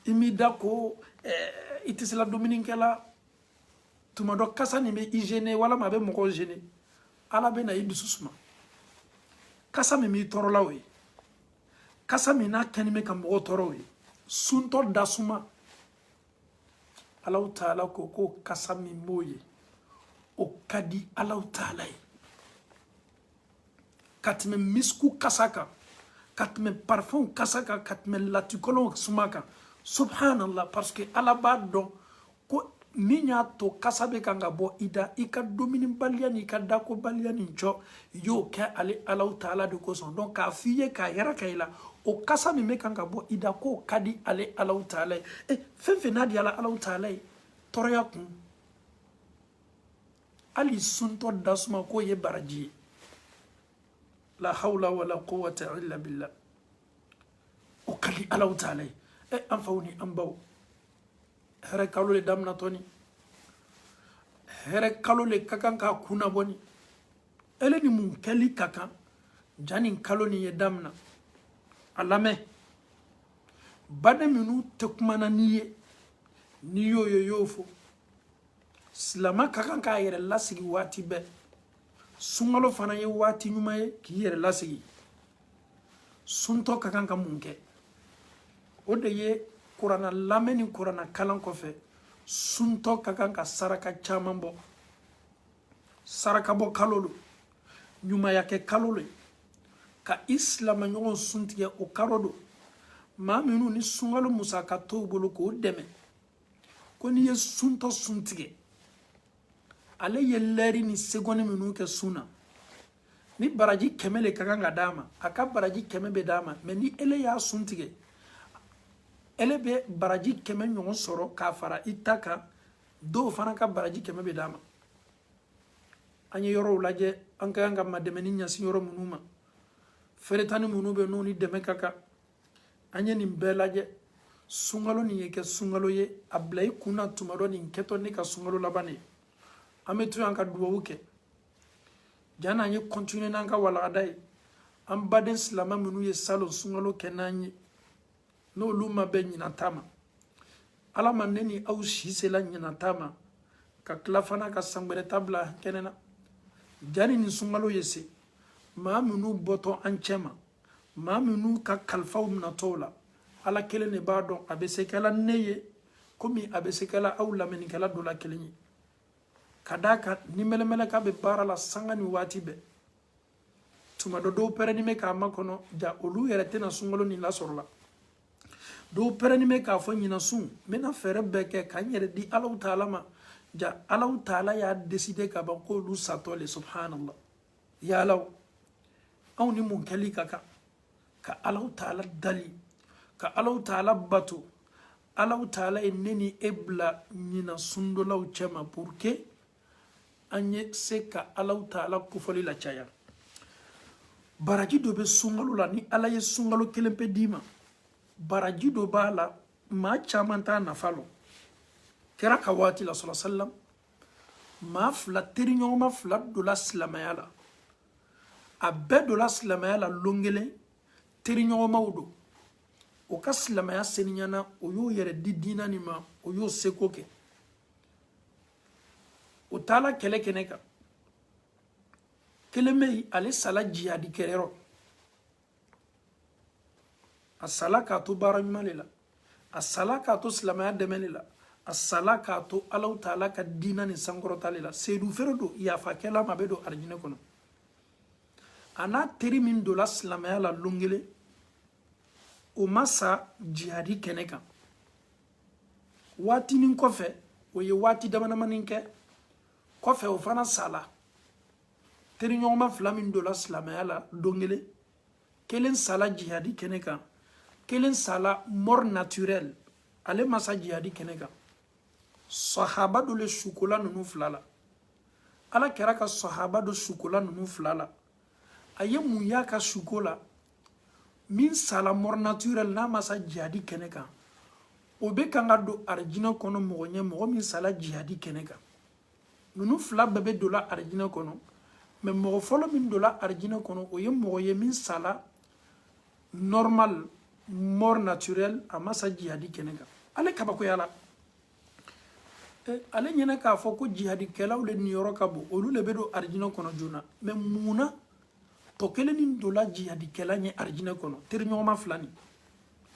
i m'i da ko i tɛ se la dumuni kɛla tuma dɔ kasa nin bɛ i gêner walama a bɛ mɔgɔw gêner ala bɛ na i dusu suma kasa min b'i tɔɔrɔ la o ye kasa min n'a kɛni bɛ ka mɔgɔw tɔɔrɔ o ye suntɔ dasuma Allahu Taala ko kasa min b'o ye o ka di Allahu Taala ye ka tɛmɛ misku kasa kan ka tɛmɛ parfum kasa kan ka tɛmɛ latikɔlɔn suma kan subhanallah parce que ala b'a dɔn ko min y'a to kasa bɛ kan ka bɔ i da i ka dumuni baliya ni ka dako baliya ni jɔ y'o kɛ ale Allahu Taala de kosɔn donc k'a f'i ye k'a yɛrɛ ka i la o kasa min bɛ kan ka bɔ i da k'o ka di ale Allahu Taala ye fɛn fɛn n'a di ala Allahu Taala ye tɔɔrɔya kun hali suntɔ dasuma k'o ye baraji ye la hawla wala quwwata illa billah o ka di Allahu Taala ye an faw ni an baw hɛrɛ kalo le daminatɔ ni hɛrɛ kalo le ka kan k'a kunna bɔ ni ele ni mun kɛli ka kan ja nin kalo nin ye damina a lamɛn baden minnu tɛ kumana n'i ye n'i y'o ye y'o fɔ silama ka kan k'a yɛrɛ lasigi waati bɛɛ sunkalo fana ye waati ɲuman ye k'i yɛrɛ lasigi suntɔ ka kan ka mun kɛ o de ye kuranna lamɛn ni kuranna kalan kɔfɛ suntɔ ka kan ka saraka caman bɔ saraka bɔ kalo lo ɲumanya kɛ kalo lo ka i silamaɲɔgɔn suntigɛ o kalo lo maa minnu ni sunkalo musaka t'u bolo k'o dɛmɛ ko n'i ye suntɔ suntigɛ ale ye lɛri ni segɔni minnu kɛ sun na ni baraji 100 le ka kan ka d'a ma a ka baraji 100 bɛ d'a ma mais ni ele y'a suntigɛ ele bɛ baraji 100 ɲɔgɔn sɔrɔ k'a fara i ta kan dɔw fana ka baraji 100 bɛ d'a ma an ye yɔrɔw lajɛ an ka kan ka madɛmɛ ni ɲɛsin yɔrɔ minnu ma feretani minnu bɛ n'u ni dɛmɛ ka kan an ye nin bɛɛ lajɛ sunkalo nin ye kɛ sunkalo ye a bila i kunna tuma dɔ nin kɛtɔ ne ka sunkalo laban de ye an bɛ to yan ka duwawu kɛ jana an ye continuer n'an ka walagada ye an baden silama minnu ye salon sunkalo kɛ n'an ye n'olu ma bɛn ɲinata ma ala ma ne ni aw si sela ɲinata ma ka tila fana ka san wɛrɛ ta bila kɛnɛ na jani nin sunkalo ye se maa minnu bɔtɔ an cɛ ma maa minnu ka kalifaw minatɔw la ala kelen de b'a dɔn a bɛ se kɛla ne ye komi a bɛ se kɛla aw lamɛnnikɛla dɔ la kelen ye ka d'a kan ni mɛlɛmɛlɛka bɛ baara la sanga ni waati bɛɛ tuma dɔ dɔw pɛrɛni bɛ k'a makɔnɔ ja olu yɛrɛ tɛna sunkalo nin lasɔrɔ la dɔw pɛrɛni bɛ k'a fɔ ɲinan sun n bɛna fɛɛrɛ bɛɛ kɛ ka n yɛrɛ di Alahu Taala ma ja Alahu Taala y'a décider ka ban k'olu satɔ le subhanallah ya Alaw anw ni mun kɛli ka kan ka Alahu Taala dali ka Alahu Taala bato Alahu Taala ye ne ni e bila ɲinan sundolaw cɛ ma pour que an ye se ka Alahu Taala kofɔli la caya baraji dɔ bɛ sunkalo la ni ala ye sunkalo kelen pe d'i ma baraji dɔ b'a la maa caman t'a nafa lɔn kɛra ka waati la sɔlɔ sallam maa fila teriɲɔgɔnma fila donna silamɛya la a bɛɛ donna silamɛya la lon kelen teriɲɔgɔnmaw don o ka silamɛya seniyana o y'o yɛrɛ di diina nin ma o y'o seko kɛ o taala kɛlɛ kɛnɛ kan kelen bɛ yen ale sala jihadi kɛyɔrɔ a sala k'a to baara ɲuman de la a sala k'a to silamɛya dɛmɛ de la a sala k'a to Alahu Taala ka diina nin sankɔrɔtali la seedu feere don yafakɛla ma bɛ don arijinɛ kɔnɔ a n'a teri min donna silamɛya la lon kelen o ma sa jihadi kɛnɛ kan waatinin kɔfɛ o ye waati damadamanin kɛ kɔfɛ o fana sala teriɲɔgɔnma fila min donna silamɛya la don kelen kelen sala jihadi kɛnɛ kan kelen sala mort naturelle ale ma sa jihadi kɛnɛ kan sahaba dɔ le sukola ninnu fila la ala kɛra ka sahaba dɔ sukola ninnu fila la a ye mun y'a ka suko la min sala mort naturelle n'a ma sa jihadi kɛnɛ kan o be kan ka don arijinɛ kɔnɔ mɔgɔ ɲɛ mɔgɔ min sala jihadi kɛnɛ kan ninnu fila bɛɛ bɛ don la arijinɛ kɔnɔ mais mɔgɔ fɔlɔ min don la arijinɛ kɔnɔ o ye mɔgɔ ye min sala normal mort naturel a ma sa jihadi kɛnɛ kan ale kabakoyala ale ɲɛna k'a fɔ ko jihadikɛlaw le niyɔrɔ ka bon olu le bɛ don arijinɛ kɔnɔ joona mais munna tɔ kelen nin donla jihadikɛla ɲɛ arijinɛ kɔnɔ teriɲɔgɔnma fila nin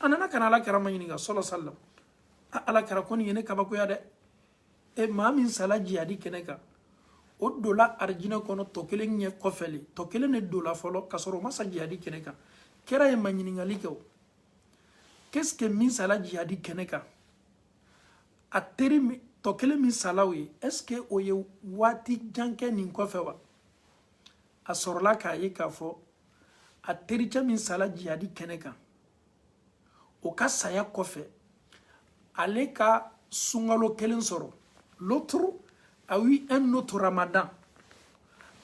a nana ka na alakira ma ɲininka sɔlɔ salam alakira ko nin ye ne kabakoya dɛ maa min sala jihadi kɛnɛ kan o donla arijinɛ kɔnɔ tɔ kelen ɲɛ kɔfɛ le tɔ kelen de donla fɔlɔ ka sɔrɔ o ma sa jihadi kɛnɛ kan kɛra ye ma ɲininkali kɛ o qu'est ce que min sala jihadi kɛnɛ kan a teri min tɔ kelen min sala o ye est ce que o ye waati jan kɛ nin kɔfɛ wa a sɔrɔla k'a ye k'a fɔ a tericɛ min sala jihadi kɛnɛ kan o ka saya kɔfɛ ale ka sunkalo kelen sɔrɔ l'autre a eu un autre ramadan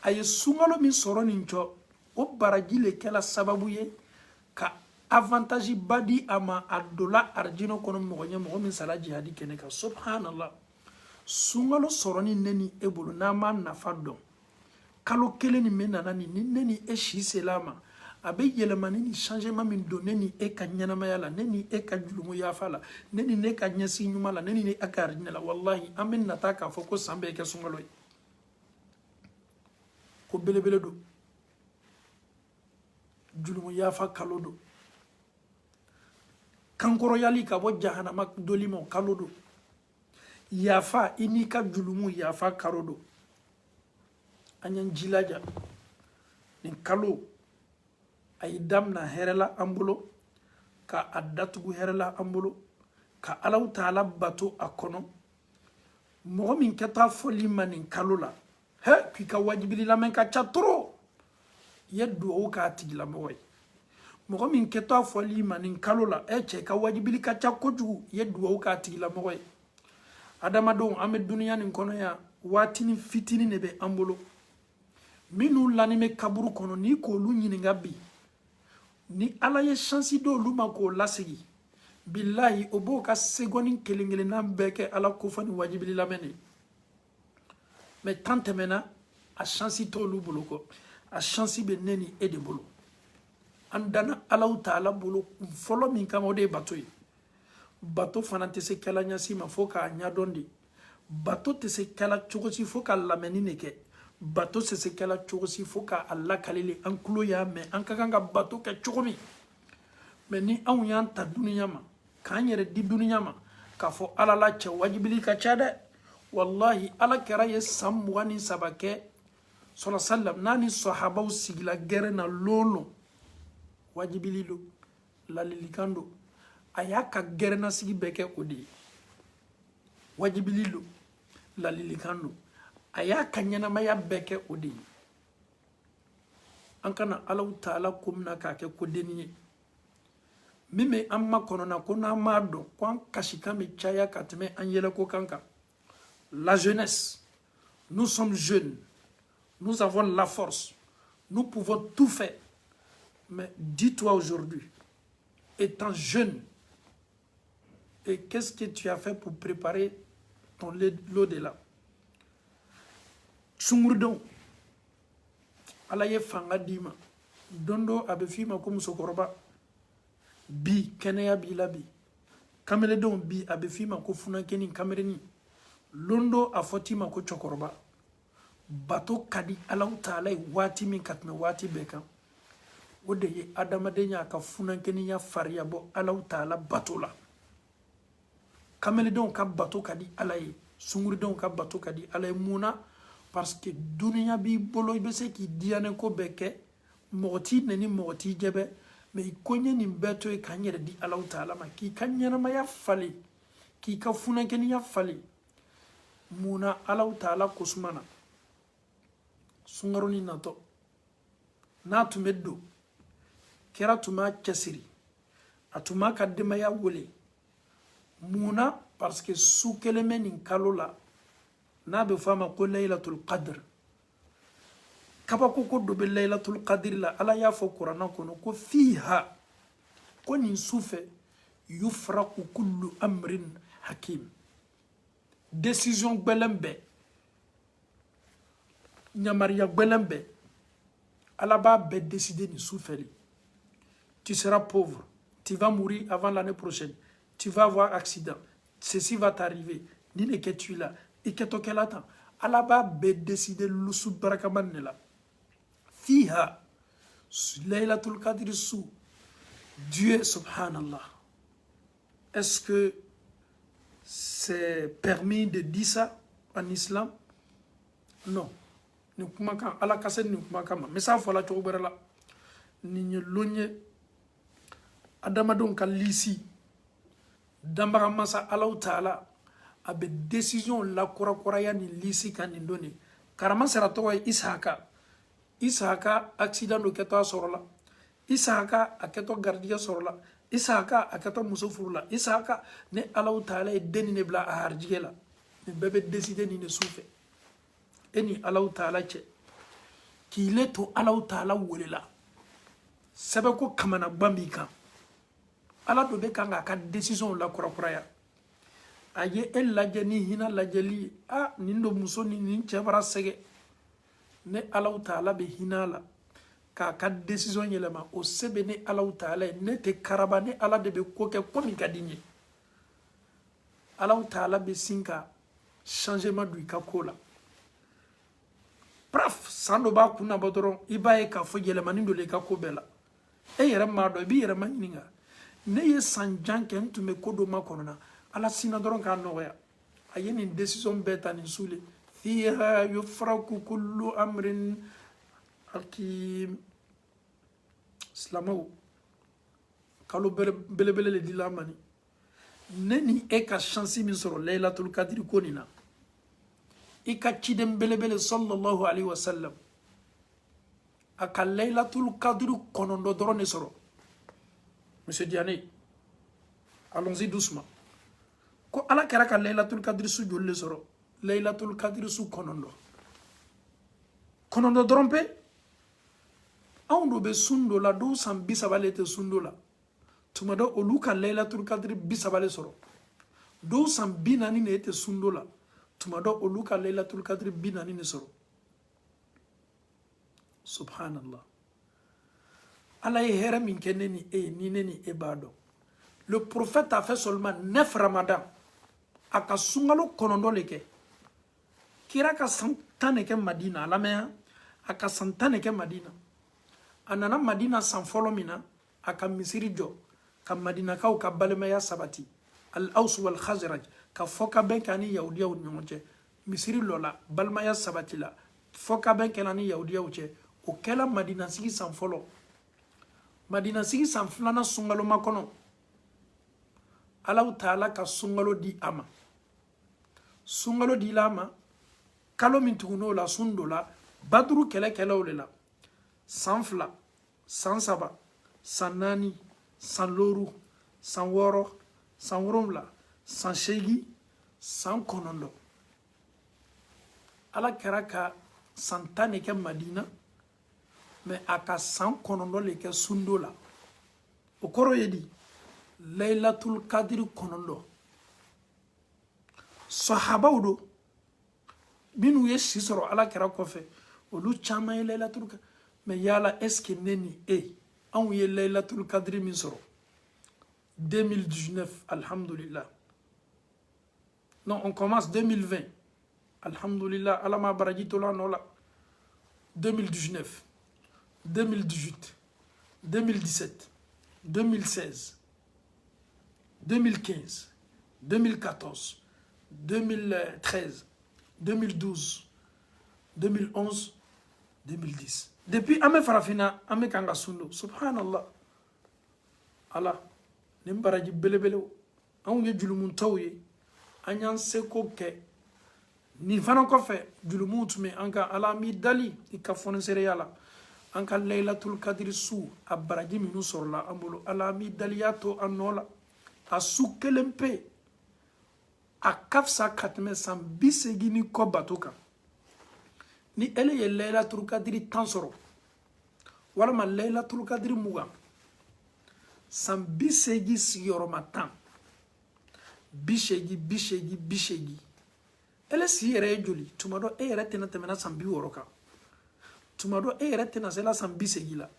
a ye sunkalo min sɔrɔ nin cɔ o baraji le kɛla sababu ye ka avantage ba di a ma a donla arijinɛ kɔnɔ mɔgɔ ɲɛ mɔgɔ min sala jihadi kɛnɛ kan subhanallah sunkalo sɔrɔni ne ni e bolo n'an m'a nafa dɔn kalo kelen nin bɛ nana nin ni ne ni e si sela a ma a bɛ yɛlɛma ni changement min don ne ni e ka ɲɛnamaya la ne ni e ka julumu yafa la ne ni ne ka ɲɛsin ɲuman la ne ni e ka arijinɛ la wallahi an bɛ nata k'a fɔ ko san bɛɛ kɛ sunkalo ye ko belebele don julumu yafa kalo don kankɔrɔyali ka bɔ jahanama doli ma kalo don yafa i n'i ka julumu yafa kalo don an y'an jilaja nin kalo a yi damina hɛrɛ la an bolo ka a datugu hɛrɛ la an bolo ka Alahu Taala bato a kɔnɔ mɔgɔ min kɛta fɔli ma nin kalo la k'i ka wajibili lamɛn ka ca trop i ye duwawu k'a tigilamɔgɔ ye mɔgɔ min kɛta fɔli ma nin kalo la cɛ ka wajibili ka ca kojugu i ye duwawu k'a tigilamɔgɔ ye adamadenw an bɛ duniya nin kɔnɔ yan waatini fitini de bɛ an bolo minnu lani bɛ kaburu kɔnɔ n'i k'olu ɲininka bi ni ala ye chance di olu ma k'o lasegi bilahi o b'o ka seconde kelen kelennan bɛɛ kɛ ala ko fɔ ni wajibili lamɛn de mais temps tɛmɛna a chance t'olu bolo kɔ a chance bɛ ne ni e de bolo an danna Alahu Taala bolo fɔlɔ min kama o de ye bato ye bato fana tɛ se kɛla ɲasi ma fo k'a ɲɛdɔn de bato tɛ se kɛla cogo si fo ka lamɛnni de kɛ bato tɛ se kɛla cogo si fo k'a lakalili an tulo y'a mɛn an ka kan ka bato kɛ cogo min mais ni anw y'an ta duniya ma k'an yɛrɛ di duniya ma k'a fɔ ala la cɛ wajibili ka ca dɛ wallahi ala kɛra ye san 23 kɛ sɔlɔ sallam n'a ni sahabaw sigila gɛrɛ na lolo wajibili do lalilikan do a y'a ka gɛrɛna sigi bɛɛ kɛ o de ye wajibili do lalilikan do a y'a ka ɲɛnamaya bɛɛ kɛ o de ye an kana Alahu Taala ko mina k'a kɛ ko denni ye min bɛ an ma kɔnɔna ko n'an m'a dɔn ko an kasikan bɛ caya ka tɛmɛ an yɛlɛko kan kan la jeunesse nous sommes jeunes nous avons la force nous pouvons tout faire mais dis-toi aujourd'hui étant jeune et qu'est-ce que tu as fait pour préparer ton l'au-delà sungurudon ala ye fanga d'i ma don dɔ a bɛ f'i ma ko musokɔrɔba bi kɛnɛya b'i la bi kameledenw bi a bɛ f'i ma ko funankɛni kamereni don dɔ a fɔ t'i ma ko cɛkɔrɔba bato ka di Alahu Taala ye waati min ka tɛmɛ waati bɛɛ kan o de ye adamadenya ka funankɛniya fariya bɔ Alahu Taala bato la kameledenw ka bato ka di ala ye sunguridenw ka bato ka di ala ye mun na parce que duniya b'i bolo i bɛ se k'i diyanen ko bɛɛ kɛ mɔgɔ t'i nɛni mɔgɔ t'i jɛbɛ mais i ko n ye nin bɛɛ to ye ka n yɛrɛ di Alahu Taala ma k'i ka ɲɛnamaya falen k'i ka funankɛniya falen mun na Alahu Taala kosuma na sunkaro ni natɔ n'a tun bɛ don kɛra tun b'a cɛsiri a tun b'a ka denbaya wele mun na parce que su kelen bɛ nin kalo la n'a bɛ fɔ a ma ko layilatul qadr kabako ko dɔ bɛ layilatul qadr la ala y'a fɔ kuranɛ kɔnɔ ko fiha ko nin su fɛ yufraqu kullu amrin hakim. Décision gbelembe. Nyamaria gbelembe. Alaba be décider ni soufeli. Tu seras pauvre. Tu vas mourir avant l'année prochaine. Tu vas avoir accident. Ceci va t'arriver. Ni ne que tu là. Et que tu là. Alaba be décider lusu barakaman la. Fiha. Laylatul Qadr sous. Dieu subhanallah. Est-ce que c'est permis de dire ça en islam? Non. Mais ça faut la la. Ni logne adamadon kalisi dambara masa Allah taala abe décision la kora ya ni lisi kan ndoni karama sera to Isaka accident do keto sorola Isaka aketo gardia sorola Isaka aketo musofurula Isaka ne Allah taala e deni ne bla harjigela ne bebe décider ni ne soufe eni Allah taala che ki leto Allah taala wolela sebe ko kamana bambika ala do be kanga ka décision la kura ya aye el lajani hina lajali nindo muso ni nin chebara sege ne ala taala be hinala ka décision yelema o sebe ne ala taala ne te karaba ne ala de be ko ke komi gadinye ala taala be sinka changement du kakola praf sando ba kuna bodoro ibaye ka fo yelema nindo le ka ko bela e yere ma do bi yere ma ninga ne ye sanjan ken tume kodo makonona ala sina doron ka noya ayeni décision beta ni sule fiha yufraku kullu amrin hakim islamo kalo belebele le dilamani neni e ka chance min soro laylatul qadr konina e ka chidem belebele sallallahu alaihi wasallam aka laylatul qadr konondo doron soro. Monsieur Diané, allons-y doucement. Ko ala kera ka laylatul qadr su jolle soro laylatul qadr su konondo drompe awndo be sundo la do san bisabale te sundo la tumado oluka laylatul qadr bisabale soro do san binani ne te sundo la tumado oluka laylatul qadr binani ne soro subhanallah. Allah est here min keneni e ni neni ebado. Le prophète a fait seulement 9 Ramadan. Aka sungalo konondo leke. Kira ka santane ke Madina alamea aka santane ke Madina. Anana Madina san folomina aka misiri jo ka Madina ka ka balemaya sabati. Al-Aws wal Khazraj ka foka ben kani yahudiya nyonche. Misiri lola balmaya sabati la. Foka ben kani yahudiya uche. O kela Madina sigi san folo. Madina sigi san flana sungalo makono. Allah taala ka sungalo di ama. Sungalo di lama. Kalo min tuguno la sundola. Badru kele olela. San fla. San saba. San nani. San loru. San woro. San woromla. San shegi. San konondo. Allah kera ka santane ke Madina. Mais aka san konondo le ke sundo la okoro yedi laylatul qadr konondo sahaba udo binu ye sisoro ala kera kofe olu chama ye laylatul qadr mais yala est-ce que neni an ye laylatul qadr min soro 2019 alhamdulillah non on commence 2020 alhamdulillah ala ma barajito la nola 2019 2018, 2017, 2016, 2015, 2014, 2013, 2012, 2011, 2010. Depuis Ame Farafina, Ame Kangasundo, subhanallah. Allah, Nimbaraji belebele, Ange Julumun Tauye, Anyan Seko Ke, Ni Fanan Kofe, Julumun Tume, Anka Alami Dali, Ikafone Seriala. Anka laylatul qadr su abaraji minu sorla ambolo alami daliyato anola asu kelempe akafsa katme san bisegini ko batoka ni ele ye laylatul qadr tansoro wala ma laylatul qadr muga san 80 sigiyɔrɔma 10 80 ele si yɛrɛ ye joli tuma dɔ e yɛrɛ tɛna tɛmɛna san 60 kan tuma dɔ e yɛrɛ tɛna sela san 80 la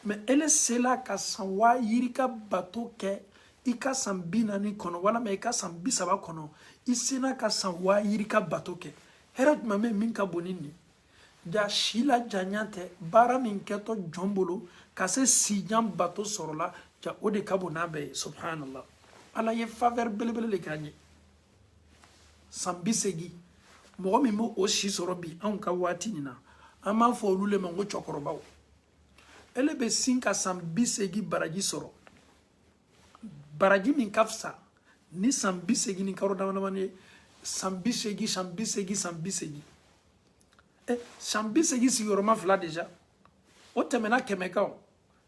mais ele sela ka san 1000 yiri ka bato kɛ i ka san 40 kɔnɔ walama i ka san 30 kɔnɔ i sena ka san 1000 yiri ka bato kɛ hɛrɛ tuma min ka bon ni nin ja si la janya tɛ baara min kɛtɔ jɔn bolo ka se sijan bato sɔrɔla ja o de ka bon n'a bɛɛ ye subhanallah ala ye faveur belebele de k'an ye san 80 mɔgɔ min b'o o si sɔrɔ bi anw ka waati nin na an b'a fɔ olu le ma ko cɛkɔrɔbaw ele bɛ sin ka san 80 baraji sɔrɔ baraji min ka fisa ni san 80 ni karo damadamani ye san 80 san 80 san 80 san 80 sigiyɔrɔma 2 déjà o tɛmɛna 100 kan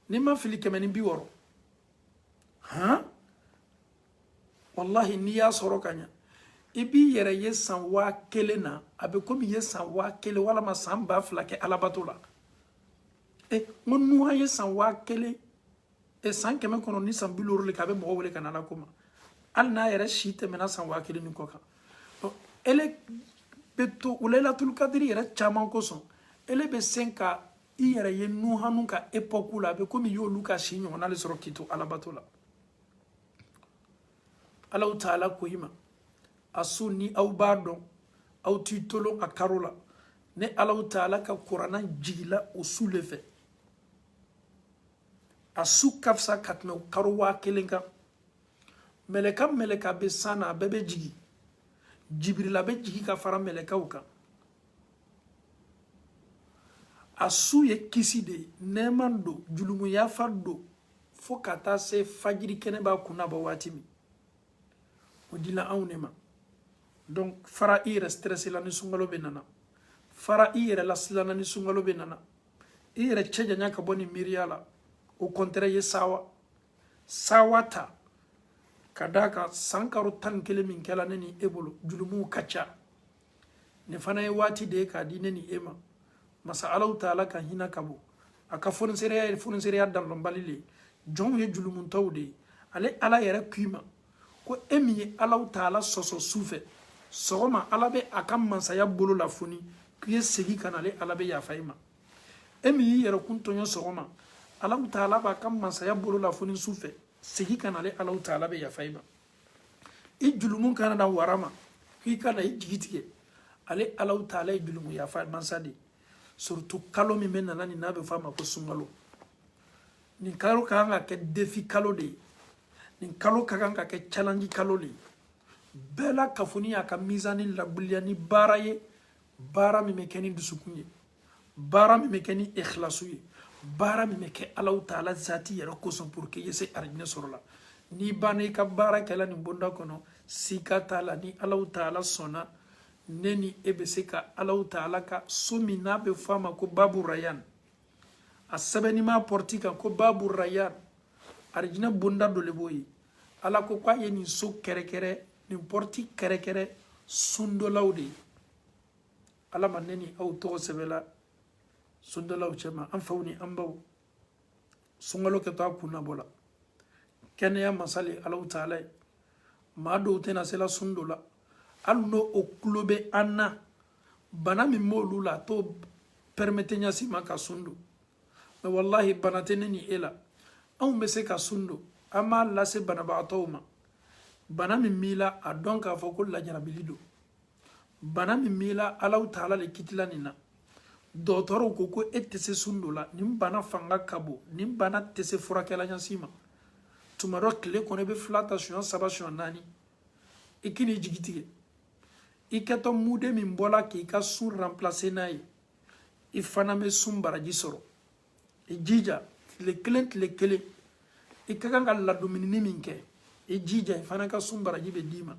ni ma fili 160 han wallahi n'i y'a sɔrɔ ka ɲa i b'i yɛrɛ ye san 1000 na a bɛ komi i ye san 1000 walama san 2000 kɛ alabato la n ko n'u ye san 1000 san 100 kɔnɔ ni san 70 le k'a bɛ mɔgɔ wele ka na ala ko ma hali n'a yɛrɛ si tɛmɛna san 1000 ni kɔ kan ele bɛ to Laylatul Qadri yɛrɛ caman kosɔn ele bɛ sen ka i yɛrɛ ye Nuhanu ka époque la a bɛ komi i y'olu ka si ɲɔgɔnna le sɔrɔ k'i to alabato la Alahu Taala ko i ma a su ni aw b'a dɔn aw t'i tolon a karo la ne Alahu Taala ka kuranna jigila o su le fɛ a su ka fisa ka tɛmɛ karo 1000 kan mɛlɛka bɛ san na a bɛɛ bɛ jigi Jibrila bɛ jigi ka fara mɛlɛkaw kan a su ye kisi de ye nɛɛma don julumuyafa don fo ka taa se fajiri kɛnɛ b'a kunna bɔ waati min o dila anw de ma donc fara i yɛrɛ stress la ni sunkalo bɛ nana fara i yɛrɛ la silanna ni sunkalo bɛ nana i yɛrɛ cɛ janya ka bɔ ni miiriya la o contraire ye sawa ta ka da kan san karo 11 min kɛla ne ni e bolo julumuw ka ca ne fana ye waati de ye k'a di ne ni e ma masa Alahu Taala ka hinɛ ka bɔ a ka fonisereya danlɔnbali le jɔnw ye julumuntɔw de ye ale ala yɛrɛ k'i ma ko e min ye Alahu Taala sɔsɔ su fɛ sɔgɔma ala bɛ a ka mansaya bolo la foni k'i ye segin ka na ale ala bɛ yafa i ma e min y'i yɛrɛ kun tɔɲɔ sɔgɔma Alahu Taala b'a ka mansaya bolo la foni su fɛ segin ka na ale Alahu Taala bɛ yafa i ma i julumu kana na wara ma k'i ka na i jigi tigɛ ale Alahu Taala ye julumu yafa mansa de surtout kalo min bɛ nana nin n'a bɛ fɔ a ma ko sunkalo nin kalo ka kan ka kɛ défi kalo de ye nin kalo ka kan ka kɛ challenge kalo de ye bɛɛ la kafoni y'a ka mizani lawuliya ni baara ye baara min bɛ kɛ ni dusukun ye baara min bɛ kɛ ni ikhlasu ye baara min bɛ kɛ Alahu Taala zati yɛrɛ kosɔn pour que i ye se arijinɛ sɔrɔ la n'i banna i ka baara kɛla nin bonda kɔnɔ sika t'a la ni Alahu Taala sɔnna ne ni e bɛ se ka Alahu Taala ka so min n'a bɛ fɔ a ma ko babu rayan a sɛbɛnni ma porti kan ko babu rayan arijinɛ bonda dɔ le b'o ye ala ko k'a ye nin so kɛrɛkɛrɛ nin porti kɛrɛkɛrɛ sundolaw de ye ala ma ne ni aw tɔgɔ sɛbɛla sundolaw cɛma an faw ni an baw sunkalo kɛtɔ a kunna bɔ la kɛnɛya masale Alahu Taala ye maa dɔw tɛna sela sundo la hali n'o o tulo bɛ an na bana min b'olu la a t'o permete ɲasi ma ka sundo mais wallahi bana tɛ ne ni e la anw bɛ se ka sundo an b'a lase banabagatɔw ma bana min b'i la a dɔn k'a fɔ ko lajarabili don bana min b'i la Alahu Taala le kitila nin na dɔgɔtɔrɔw ko ko e tɛ se sundo la nin bana fanga ka bon nin bana tɛ se furakɛla ɲasi ma tuma dɔ tile kɔnɔ i bɛ 2 ta siɲɛ 3 siɲɛ 4 i k'i n'i jigi tigɛ i kɛtɔ mude min bɔla k'i ka sun remplacer n'a ye i fana bɛ sun baraji sɔrɔ i jija tile 1 i ka kan ka ladumunini min kɛ i jija i fana ka sun baraji bɛ d'i ma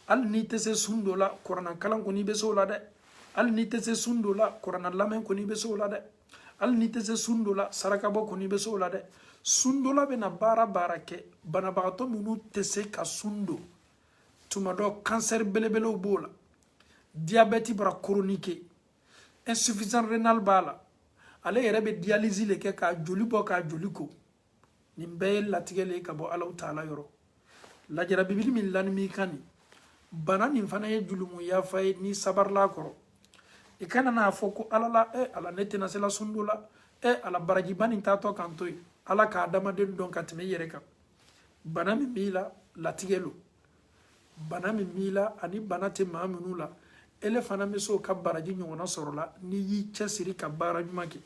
hali n'i tɛ se sun dɔ la kuranna kalan kɔni i bɛ se o la dɛ hali n'i tɛ se sun dɔ la kuranna lamɛn kɔni i bɛ se o la dɛ hali n'i tɛ se sun dɔ la sarakabɔ kɔni i bɛ se o la dɛ sun dɔ la bɛ na baara kɛ banabagatɔ minnu tɛ se ka sun dɔ tuma dɔ cancer belebelew b'o la diabète bara chronique insuffisance rénale b'a la ale yɛrɛ bɛ dialyse le kɛ k'a joli bɔ k'a joli ko nimbe latigele ka bo Allah taala yoro la jara bibil min lan mi kani bana nin fana ye julumu ya fay ni sabar la koro ikana na foko alala ala netina sela sundula ala baraji bani tato kantoy ala ka adama den don katime yere kam bana mi mila latigelo bana mi mila ani bana te mamunula ele fana mi so ka baraji nyona sorola ni yi chesiri ka baraji make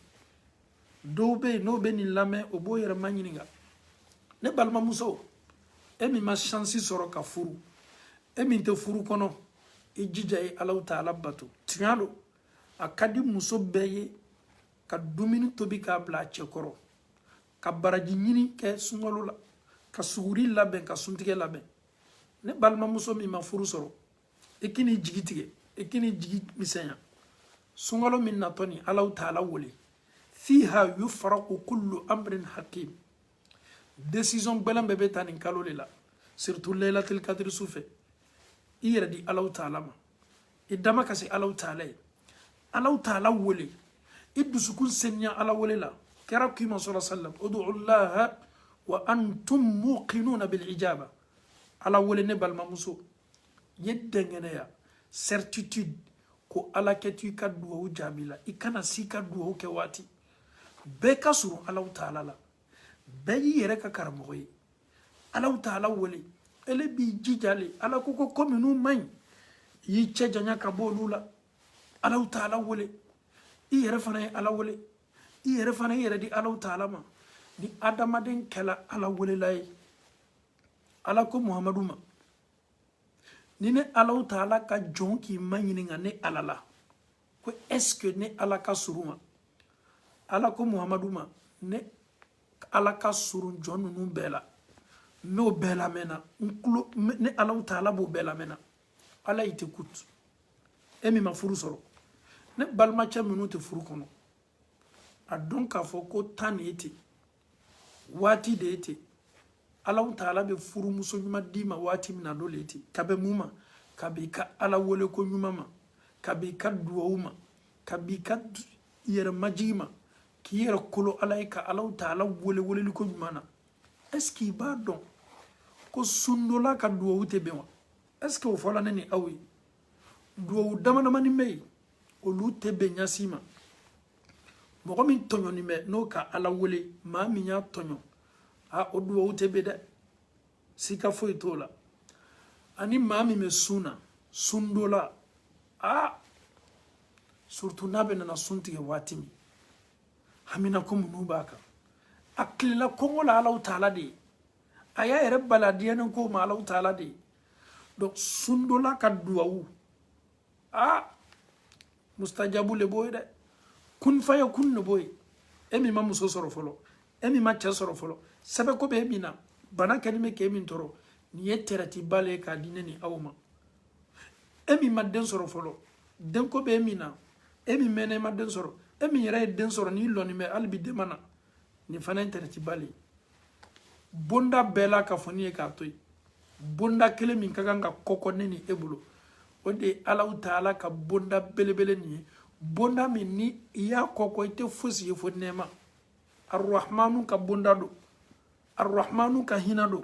dobe no be ni lame obo yere manyininga ne balma muso emi ma chance soro ka furu emi te furu kono ejija e Allah taala batu tialo akadi muso beye ka dumini tobi ka bla chekoro ka baraji nyini ke sungolola ka suguri laben ka suntige laben ne balma muso mi ma furu soro ekini jigitige ekini jigi misenya sungolo min natoni Allah taala wole fiha yufraqu kullu amrin hakim décision belam bebe tanin kalolela surtout laylatul qadr soufe ira di Allah taala ma idama kasi Allah taala wole iddu sukun senya Allah wole la karaku ma sallallahu alaihi wasallam ud'u Allah wa antum muqinuna bil ijaba Allah wole ne balma muso yedde ngene ya certitude ko ala ketu ka duwa jabila ikana sika duwa ke wati be kasuru Allah taala la be yere ka karmoyi Allah taala wole ele bi jijale ala ko kominu man yi chejanya ka bolula Allah taala wole i yere fana ala wole i yere fana yere di Allah taala ma ni adama den kala ala wole lay ala ko muhammadu ma ni ne Allah taala ka jonki manyini ngane alala ko est-ce que ne ala ka suruma ala ko muhammadu ma ne ala ka surun jonu nu bela no bela mena nkulo ne Allah taala bo bela mena ala ite kut emi ma furu soro ne balma cha minu te furu kono a donc a foko tani ete wati de ete Allah taala be furu muso nyuma dima wati mina dole ete kabe muma kabe ka ala wole ko nyuma ma kabe ka duwa kabe ka yere majima ki yere kolo alaika Allah taala wole ko nyuma na est-ce qu'il ba don ko sundola ka duwa ute bewa est-ce que o fola neni awi duwa dama mani mei o lu tebe nyasima mogo min tonyo ni me no ka ala wole ma mi nya tonyo a o duwa ute be de sika foi tola ani ma mi me sundola a surtout nabe na sunti watimi hamina ko munubaka akila kongola ala taala de aya ere baladiya nan ko ma ala taala de donc sundola ka duwawu mustajabu le boy de kun faya kun no boy emi ma muso soro folo emi ma cha soro folo sabe ko be mina bana kanime ke min toro ni yeterati bale ka dineni awma emi ma den soro folo den ko be mina emi mene ma den soro emi yere den soro ni loni me albi de mana ni fana yeterati bale bonda bela ka foni ka toy bonda kele min kaga nga koko neni ebulo ode Allah taala ka bonda belebele ni bonda min ni ya koko ite fusi yefo nema arrahmanu ka bonda do arrahmanu ka hinado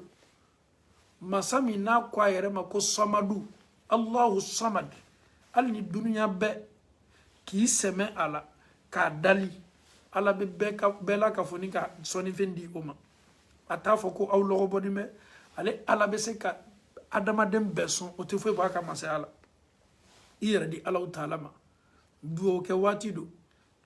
masami na kwa yere ma ko samadu Allahu samad alni dunya be ki seme ala ka dali ala be ka bela ka foni ka soni fendi oma ata foko aw logo bodi me ale ala be se ka adama dem beson o te fo ba ka masala ira di Allah taala ma duwo ke wati do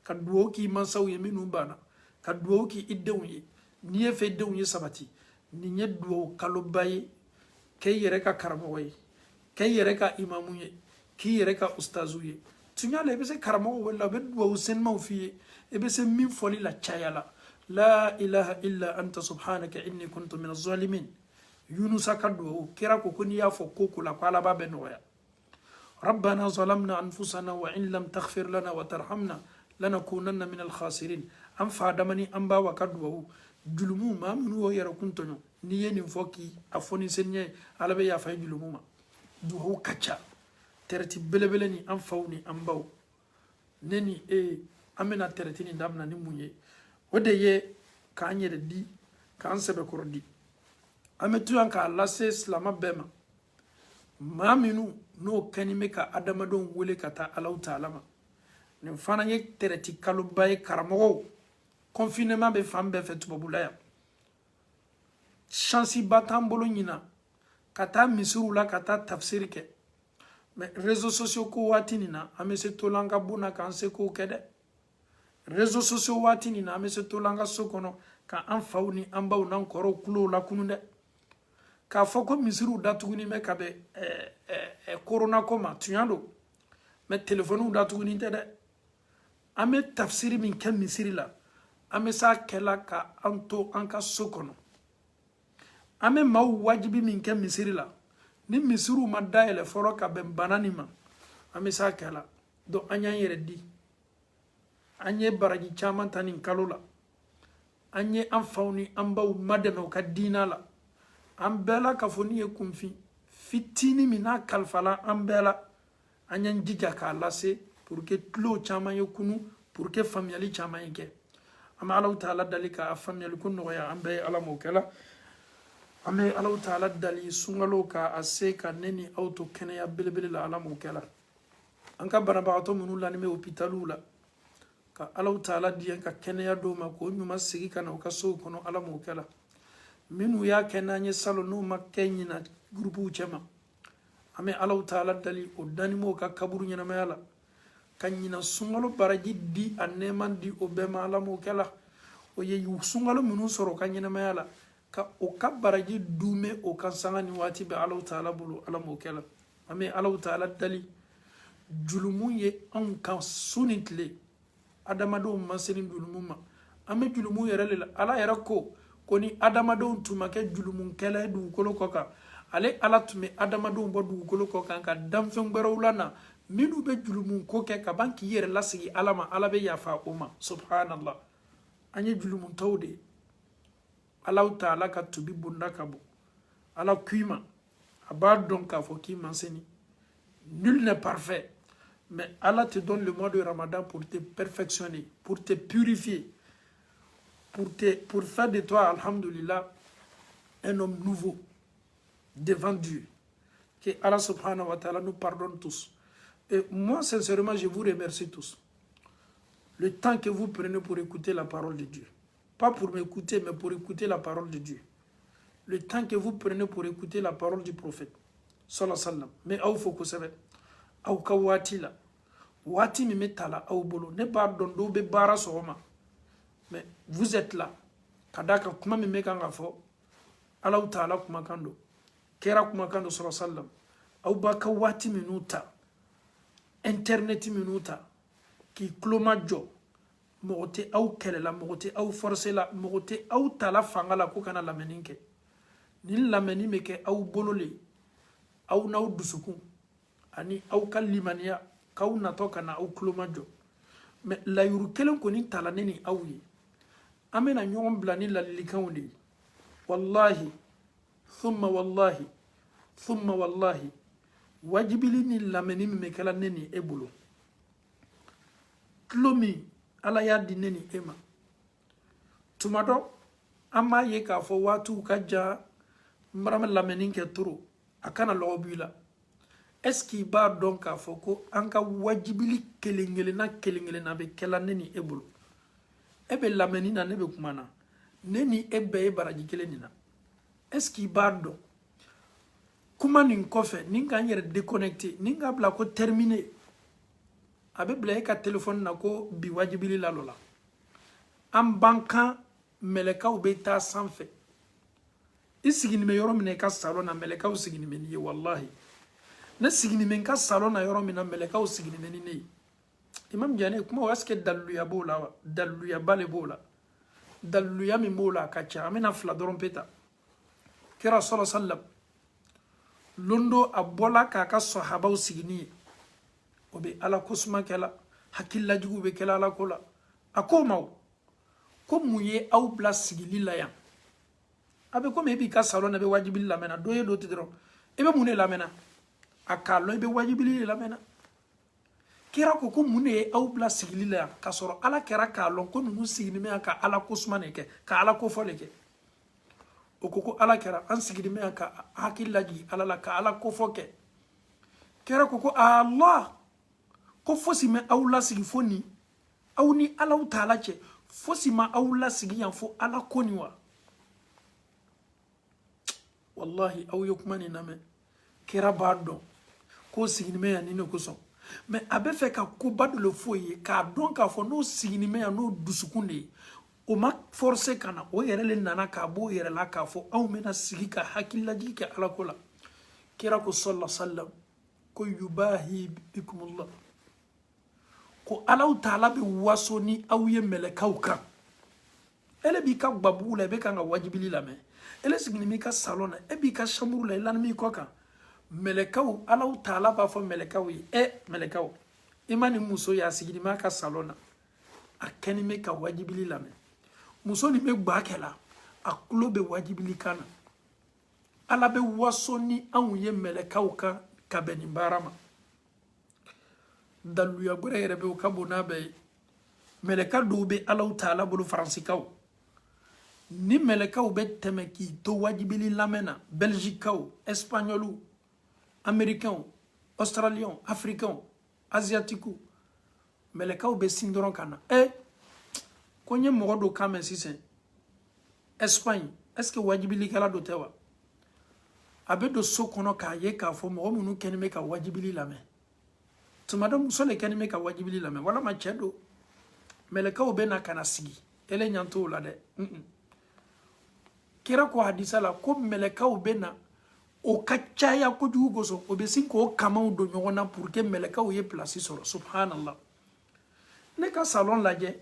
ka duwo ki mansaw ye minu bana ka duwo ki iddew ye ni ye fe dew ye sabati ni nye duwo kalo baye ke yere ka karamo ye ke yere ka imamu ye ki yere ka ustazu ye tunya le be se karamo wala be duwo sen ma fi e be se min foli la chayala la ilaha illa anta subhanaka inni kuntu minaz zalimin yunusa ka duwo kira ko kuni ya fo ko kula ko ala ba be noya ربنا ظلمنا أنفسنا وإن لم تغفر لنا وترحمنا لنكونن من الخاسرين أم فادمني أمبا وكدوه جلمو ما منو يركنتنو نيين فوكي أفوني سنيه على بيا فاي جلمو ما دوه كاتشا ترتي بلبلني أم فوني أمباو نني أمنا ترتيني دامنا نمويه وديه كاني ردي k'an sɛbɛkɔrɔ di an bɛ to yan k'a lase silama bɛɛ ma maa minnu n'o kɛni bɛ ka adamadenw wele ka taa Alahu Taala ma nin fana ye tɛrɛti kaloba ye karamɔgɔw confinement bɛ fan bɛɛ fɛ tubabula yan chance ba t'an bolo ɲina ka taa misiriw la ka taa tafsiri kɛ mais réseaux sociaux ko waati nin na an bɛ se to la an ka bon na k'an se kow kɛ dɛ réseaux sociaux waati nin na an bɛ se to la an ka so kɔnɔ ka an faw ni an baw n'an kɔrɔw kulow lakunu dɛ k'a fɔ ko misiriw datuguni bɛ ka bɛn corona ko ma tiɲɛ don mais téléphoniw datuguni tɛ dɛ an bɛ tafsiri min kɛ misiri la an bɛ s'a kɛla ka an to an ka so kɔnɔ an bɛ maaw wajibi min kɛ misiri la ni misiriw ma dayɛlɛ fɔlɔ ka bɛn bana nin ma an bɛ s'a kɛla donc an y'an yɛrɛ di an ye baraji caman ta nin kalo la an ye an faw ni an baw madɛmɛ u ka diina la an bɛɛ la k'a fɔ ni ye kunfin fitinin min n'a kalifala an bɛɛ la an y'an jija k'a lase pour que tulo caman ye kunu pour que faamuyali caman ye kɛ an bɛ Alahu Taala dali k'a faamuyali ko nɔgɔya an bɛɛ ye Ala m'o kɛla an bɛ Alahu Taala dali sunkalo k'a se ka ne ni aw to kɛnɛya belebele la Ala m'o kɛla an ka banabagatɔ minnu lamɛn bɛ hôpitaliw la ka Alahu Taala diɲɛ ka kɛnɛya d'o ma k'o ɲuman segin ka na u ka sow kɔnɔ Ala m'o kɛla minnu y'a kɛ n'an ye salon n'u ma kɛ ɲina gurupuw cɛma an bɛ Alahu Taala dali o danimɔgɔw ka kaburu ɲɛnamaya la ka ɲina sunkalo baraji di a nɛɛma di o bɛɛ ma Ala m'o kɛla o ye sunkalo minnu sɔrɔ o ka ɲɛnamaya la ka o ka baraji dume o kan sanga ni waati bɛ Alahu Taala bolo Ala m'o kɛla an bɛ Alahu Taala dali julumu ye anw kan su ni tile adamadenw ma se ni julumu ma an bɛ julumu yɛrɛ de la Ala yɛrɛ ko ni adamadenw tun ma kɛ julumukɛla ye dugukolo kɔ kan ale Ala tun bɛ adamadenw bɔ dugukolo kɔ kan ka danfɛn wɛrɛw la na minnu bɛ julumuko kɛ ka ban k'i yɛrɛ lasigi Ala ma Ala bɛ yafa o ma subhanallah an ye julumutɔw de ye Alahu Taala ka tubi bonda ka bɔ Ala k'i ma a b'a dɔn k'a fɔ k'i ma seni nul n'est parfait mais Allah te donne le mois de Ramadan pour te perfectionner pour te purifier pour faire de toi, alhamdulillah, un homme nouveau devant Dieu. Que Allah subhanahu wa ta'ala nous pardonne tous. Et moi, sincèrement, je vous remercie tous. Le temps que vous prenez pour écouter la parole de Dieu. Pas pour m'écouter, mais pour écouter la parole de Dieu. Le temps que vous prenez pour écouter la parole du prophète. Sallallahu alayhi wa sallam. Mais aw faut que ça va. Aw ka wati la. Wati mi metala aw bolo. Ne ba dondo be bara soma. Mais vous êtes là. Kadaka kuma mi meka ngafo. Alahu Taala kuma kando. Kera kuma kando sallallahu alayhi wa sallam. Aw ba ka wati minuta. Internet minuta. Ki kloma jo. Mogote aw kelela, mogote aw forcé la, mogote aw tala fangala ko kana lameninke. Ni lameni meke aw bolole. Aw na aw dusukun. Ani aw ka limaniya. Kaw nato kana aw kloma jo. Mais la yuru kelen koni tala neni aw ye. Amena ɲɔgɔn bila ni ladilikanw de ye wallahi thumma wallahi thumma wallahi wajibili ni lamɛnni min bɛ kɛla ne ni e bolo tulo min Ala y'a di ne ni e ma tuma dɔ an b'a ye k'a fɔ waatiw ka jan n barama lamɛnni kɛ toro a kana lɔgɔ b'i la est-ce que i b'a dɔn k'a fɔ ko an ka wajibili kelen kelenna bɛ kɛla ne ni e bolo e bɛ lamɛnni na ne bɛ kuma na ne ni e bɛɛ ye baraji kelen nin na est-ce que i b'a dɔn kuma nin kɔfɛ ni ka n yɛrɛ déconnecté ni ka bila ko terminé a bɛ bila e ka téléphone na ko bi wajibili la lɔ la an b'an kan mɛlɛkaw bɛ taa sanfɛ i sigini bɛ yɔrɔ min na i ka salon na mɛlɛkaw sigini bɛ n'i ye wallahi ne sigini bɛ n ka salon na yɔrɔ min na mɛlɛkaw sigini bɛ ni ne ye Imam Jane kuma est-ce que daluya b'o la wa daluya bale b'o la daluya min b'o la a ka ca an bɛna fila dɔrɔn pe ta kira sallallahu alaihi wasallam londo a bɔla k'a ka sahabaw sigi ni ye o bɛ Ala kosuma kɛla hakililajuguw bɛ kɛla Ala ko la a ko ma ko mun ye aw bila sigili la yan a bɛ komi e b'i ka salon na i bɛ wajibili lamɛnna dɔ ye dɔ tɛ dɔrɔn i bɛ mun de lamɛnna a k'a lɔn i bɛ wajibili de lamɛnna kira ko mun de ye aw bila sigili la yan k'a sɔrɔ Ala kɛra k'a lɔn ko ninnu sigini bɛ yan ka Ala kosuma de kɛ ka Ala kofɔ de kɛ o ko ala kɛra an sigidimɛ ka hakili lajigi ala la ka ala kofɔ kɛ kɛra ko Allah ko fosi mɛ aw lasigi fo ni aw ni alaw taala cɛ fosi ma aw lasigi yan fo ala ko ni wa wallahi aw ye kuma ni lamɛn kɛra b'a dɔn ko sigidimɛ yan ni ne kosɔn mais a bɛ fɛ ka koba dɔ le fɔ ye k'a dɔn k'a fɔ n'o sigidimɛ yan n'o dusukun de ye o ma forcer ka na o yɛrɛ le nana k'a b'o yɛrɛ la k'a fɔ anw bɛna sigi ka hakililajigi kɛ ala ko la kira ko sallallahu alaihi wasallam ko yubahi bikumullah ko alaw taala bɛ waso ni aw ye mɛlɛkaw kan ele b'i ka gbabugu la i bɛ kan ka wajibili lamɛn ele sigini b'i ka salon na e b'i ka chambre la i lanimi kɔ kan mɛlɛkaw alaw taala b'a fɔ mɛlɛkaw ye mɛlɛkaw i ma ni muso ye a sigini b'a ka salon na a kɛni bɛ ka wajibili lamɛn muso ni bɛ gba kɛ la a tulo bɛ wajibili kan na ala bɛ waso ni anw ye mɛlɛkaw kan ka bɛn nin baara ma daluya gɔrɛ yɛrɛ bɛ o ka bon n'a bɛɛ ye mɛlɛka dɔw bɛ alaw taala bolo faransikaw ni mɛlɛkaw bɛ tɛmɛ k'i to wajibili lamɛn na belgikaw espagnɔliw américains australiens africains asiatiques mɛlɛkaw bɛ sin dɔrɔn ka na ko n ye mɔgɔ dɔ kan mɛn sisan Espagne est-ce que wajibilikɛla dɔ tɛ wa a bɛ don so kɔnɔ k'a ye k'a fɔ mɔgɔ minnu kɛlen bɛ ka wajibili lamɛn tuma dɔ muso le kɛlen bɛ ka wajibili lamɛn walama cɛ don mɛlɛkaw bɛ na ka na sigi ele ɲɛ t'o la dɛ kira ko hadisa la ko mɛlɛkaw bɛ na o ka caya kojugu kosɔn o bɛ sin k'o kamaw don ɲɔgɔn na pour que mɛlɛkaw ye place sɔrɔ subhanallah ne ka salon lajɛ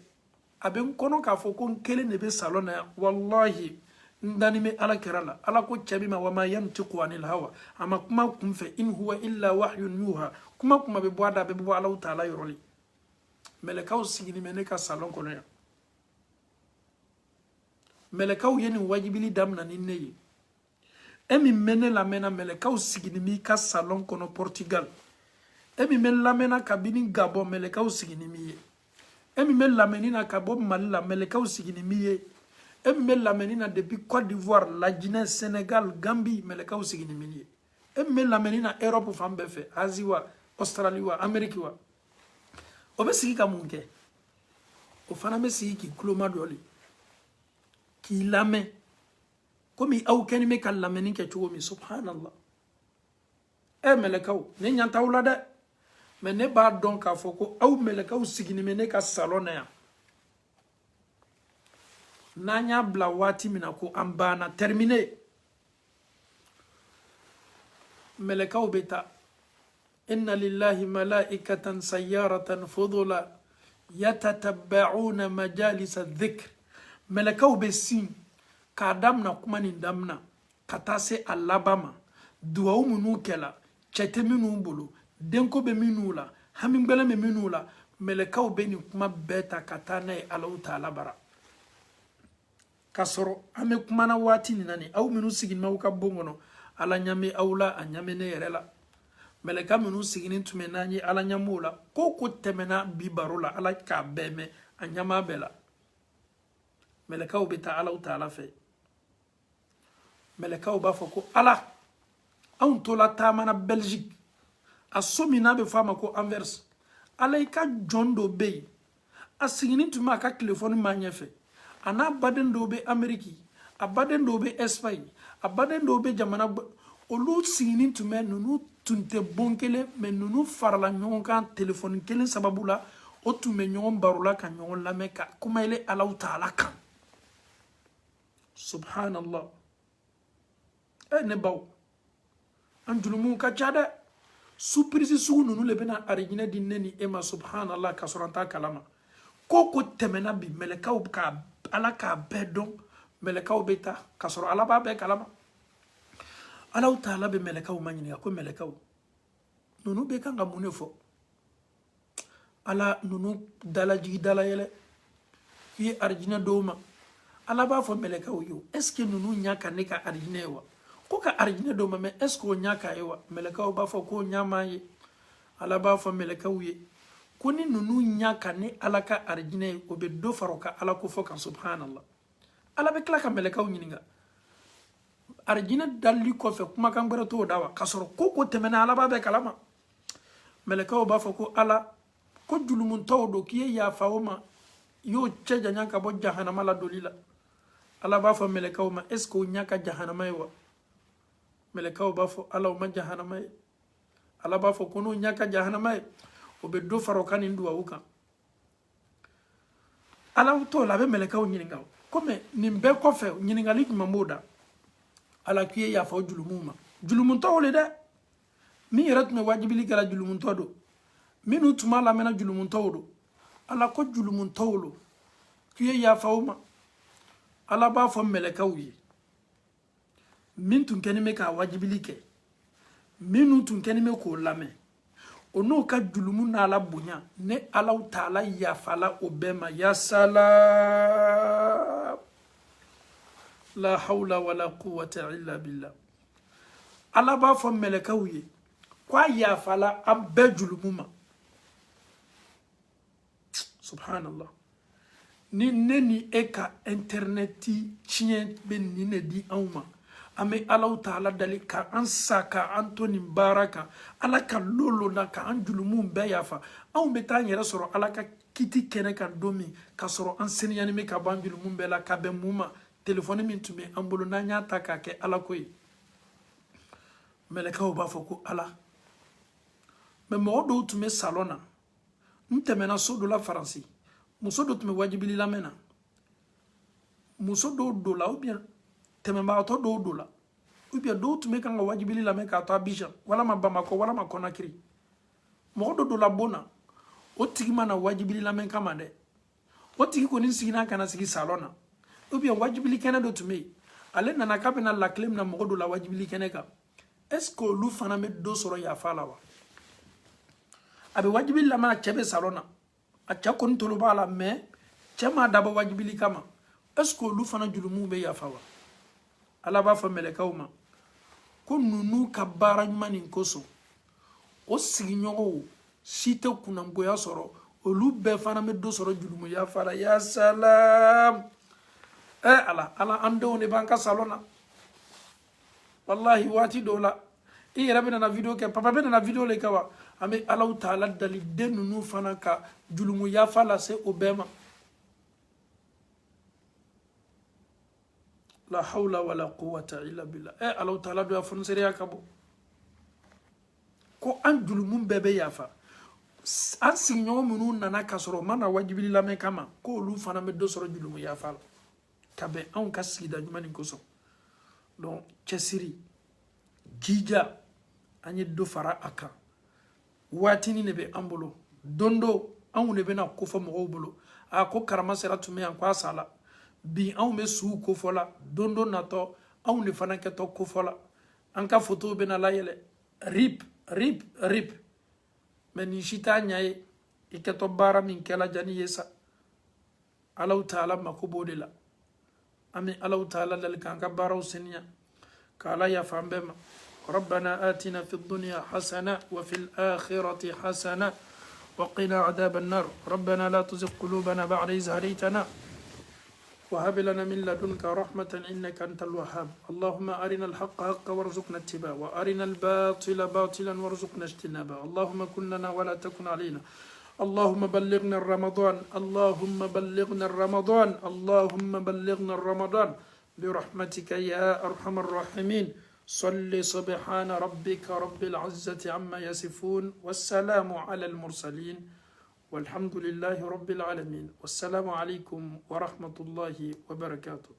a bɛ n kɔnɔ k'a fɔ ko n kelen de bɛ salon na yan wallahi n dani bɛ ala kɛra la ala ko cɛ bi ma wa ma yantiqu anil hawa a ma kuma kun fɛ in huwa illa wahyun yuha kuma bɛ bɔ a da a bɛ bɔ alaw taala yɔrɔ le mɛlɛkaw sigini bɛ ne ka salon kɔnɔ yan mɛlɛkaw ye nin wajibili daminɛ ni ne ye e min bɛ ne lamɛnna mɛlɛkaw sigini b'i ka salon kɔnɔ Portugal e min bɛ lamɛnna kabini Gabon mɛlɛkaw sigini b'i ye e min bɛ lamɛnni na ka bɔ Mali la mɛlɛkaw sigini b'i ye e min bɛ lamɛnni na depuis Côte d'Ivoire Laginɛ Sénégal Gambie mɛlɛkaw sigini b'i ye e min bɛ lamɛnni na Europe fan bɛɛ fɛ Asie wa Australie wa Amérique wa o bɛ sigi ka mun kɛ o fana bɛ sigi k'i kuloma dɔ le k'i lamɛn komi aw kɛni bɛ ka lamɛnni kɛ cogo min subhanallah mɛlɛkaw ne ɲɛ t'aw la dɛ mais ne b'a dɔn k'a fɔ ko aw mɛlɛkaw sigini bɛ ne ka salon na yan n'an y'a bila waati min na ko an banna terminé mɛlɛkaw bɛ taa inna lillahi malaikatan sayyaratan fudula yatatabba'una majalisa dhikr mɛlɛkaw bɛ sin k'a damina kuma nin damina ka taa se a laban ma duwawu minnu kɛla cɛ tɛ minnu bolo denko bɛ minnu la hami gbɛlɛn bɛ minnu la mɛlɛkaw bɛ nin kuma bɛɛ ta ka taa n'a ye alaw taala bara k'a sɔrɔ an bɛ kumana waati nin na nin aw minnu sigilen b'aw ka bon kɔnɔ ala ɲami aw la a ɲami ne yɛrɛ la mɛlɛka minnu sigilen tun bɛ n'an ye ala ɲam'o la ko ko tɛmɛna bi baro la ala k'a bɛɛ mɛn a ɲama bɛɛ la mɛlɛkaw bɛ taa alaw taala fɛ mɛlɛkaw b'a fɔ ko ala anw tola taamana Belgique a so min n'a bɛ fɔ a ma ko Anvers ala i ka jɔn dɔ bɛ yen a siginin tun bɛ a ka telefɔni b'a ɲɛfɛ a n'a baden dɔw bɛ Amérique a baden dɔw bɛ Espagne a baden dɔw bɛ jamana olu siginin tun bɛ ninnu tun tɛ bon kelen mais ninnu farala ɲɔgɔn kan telefɔni kelen sababu la o tun bɛ ɲɔgɔn baro la ka ɲɔgɔn lamɛn ka kuma ile alaw taala kan subhanallah ne baw an jurumu ka ca dɛ surprise sugu ninnu le bɛna arijinɛ di ne ni e ma subhanallah ka sɔrɔ an t'a kalama ko tɛmɛna bi mɛlɛkaw ka ala k'a bɛɛ dɔn mɛlɛkaw bɛ taa ka sɔrɔ ala b'a bɛɛ kalama alaw taala bɛ mɛlɛkaw ma ɲininka ko mɛlɛkaw ninnu bɛ kan ka mun de fɔ ala ninnu dalajigi dalayɛlɛ i ye arijinɛ dɔw ma ala b'a fɔ mɛlɛkaw ye est ce que ninnu ɲa ka ne ka arijinɛ ye wa ko ka arijinɛ dɔw ma mais est ce que o ɲa ka ye wa mɛlɛkaw b'a fɔ ko ɲa ma ye ala b'a fɔ mɛlɛkaw ye ko ni ninnu ɲa ka ne ala ka arijinɛ ye o bɛ dɔ fara o ka ala ko fɔ kan subhanallah ala bɛ tila ka mɛlɛkaw ɲininka arjina dalli ko fe kuma kan gbara to dawa kasoro ko temena ala babe kalama melekaw ba fa ko ala ko julumun tawdo kiye ya fawma yo ceja nyanka bo jahannama la dolila ala ba fa melekaw ma est ce que nyaka jahannama wa melekaw ba fa ala ma jahannama ala ba fa kono nyaka jahannama o be do faro kan ndu awuka ala to la be melekaw nyininga comme nimbe ko fe nyiningali mamoda ala kiye ya fa julumuma julumun tawle de mi yarat me wajibili kala julumun todo minu tuma la mena julumun tawdo ala ko julumun tawlo kiye ya fawma ala ba fo melekaw yi min tun keni me ka wajibili ke minu tun keni me ko lame ono ka julumun na ala bunya ne ala taala ya fala obema ya salam la hawla wala quwwata illa billah ala ba fo melekaw yi kwa ya fala abbe julumuma subhanallah ni neni eka interneti chien ben ni ne di awma ame Allah taala dali ka ansaka antoni baraka ala ka lolo na ka anjulumum be yafa aw be tan yere soro ala ka kiti kene kan domi ka soro ansenyani me ka banjulumum be la ka be muma telephone min tumi ambolo na nyata ka ke ala koy meleka o ba foko ala me modo tumi salona ntemena sodo la faransi musodo tumi wajibili la mena musodo do la ou bien tememba to do la ou bien do tumi kan wajibili la meka to Abidjan wala ma Bamako wala ma Conakry modo do la bona o tigi mana wajibili la men kama de o tigi ko nin sigina kana sigi salona ou bien wajibili kena do tumi ale nana kapena la claim na modo la wajibili kene ka est-ce que lu fana me do soro ya fala wa abe wajibili la mana chebe salona a chakon tolo bala me chema daba wajibili kama est-ce que lu fana julumu be ya fawa ala ba fa melekawma ko nunu ka bara nyani koso o sigi nyogo site kuna ngoya soro o lu be fana me do soro julumu ya fara ya salam ala ando ne banka salona wallahi wati dola rabina na video ke papa bena na video le kawa ame Allah taala dali denunu fana ka julumu ya fala se obema la hawla wala quwwata illa billah Allah taala do afun seriya kabo ko an julumu bebe yafa an sinyo munu nana kasoro mana wajibili la me kama ko lu fana me do soro julumu ya fala kabe an kasida jumani koso donc chesiri jija anye do fara aka watini nebe ambolo dondo an ne bena ko fo mo bolo a ko karama sera tumi an kwa sala bi an me su ko fola dondo nato an ne fana ke to ko fola an ka photo bena la yele rip men shita nyaay ike to bara min kala jani yesa Allah taala makubo la ami Allah taala dal kan ka baraw senya kala ya fambema ربنا آتنا في الدنيا حسنة وفي الآخرة حسنة وقنا عذاب النار ربنا لا تزغ قلوبنا بعد إذ هديتنا وهب لنا من لدنك رحمة إنك أنت الوهاب اللهم أرنا الحق حقا وارزقنا اتباعه وأرنا الباطل باطلا وارزقنا اجتنابه اللهم كن لنا ولا تكن علينا اللهم بلغنا الرمضان اللهم بلغنا الرمضان اللهم بلغنا الرمضان برحمتك يا أرحم الراحمين صل سبحان ربك رب العزة عما يصفون والسلام على المرسلين والحمد لله رب العالمين والسلام عليكم ورحمة الله وبركاته.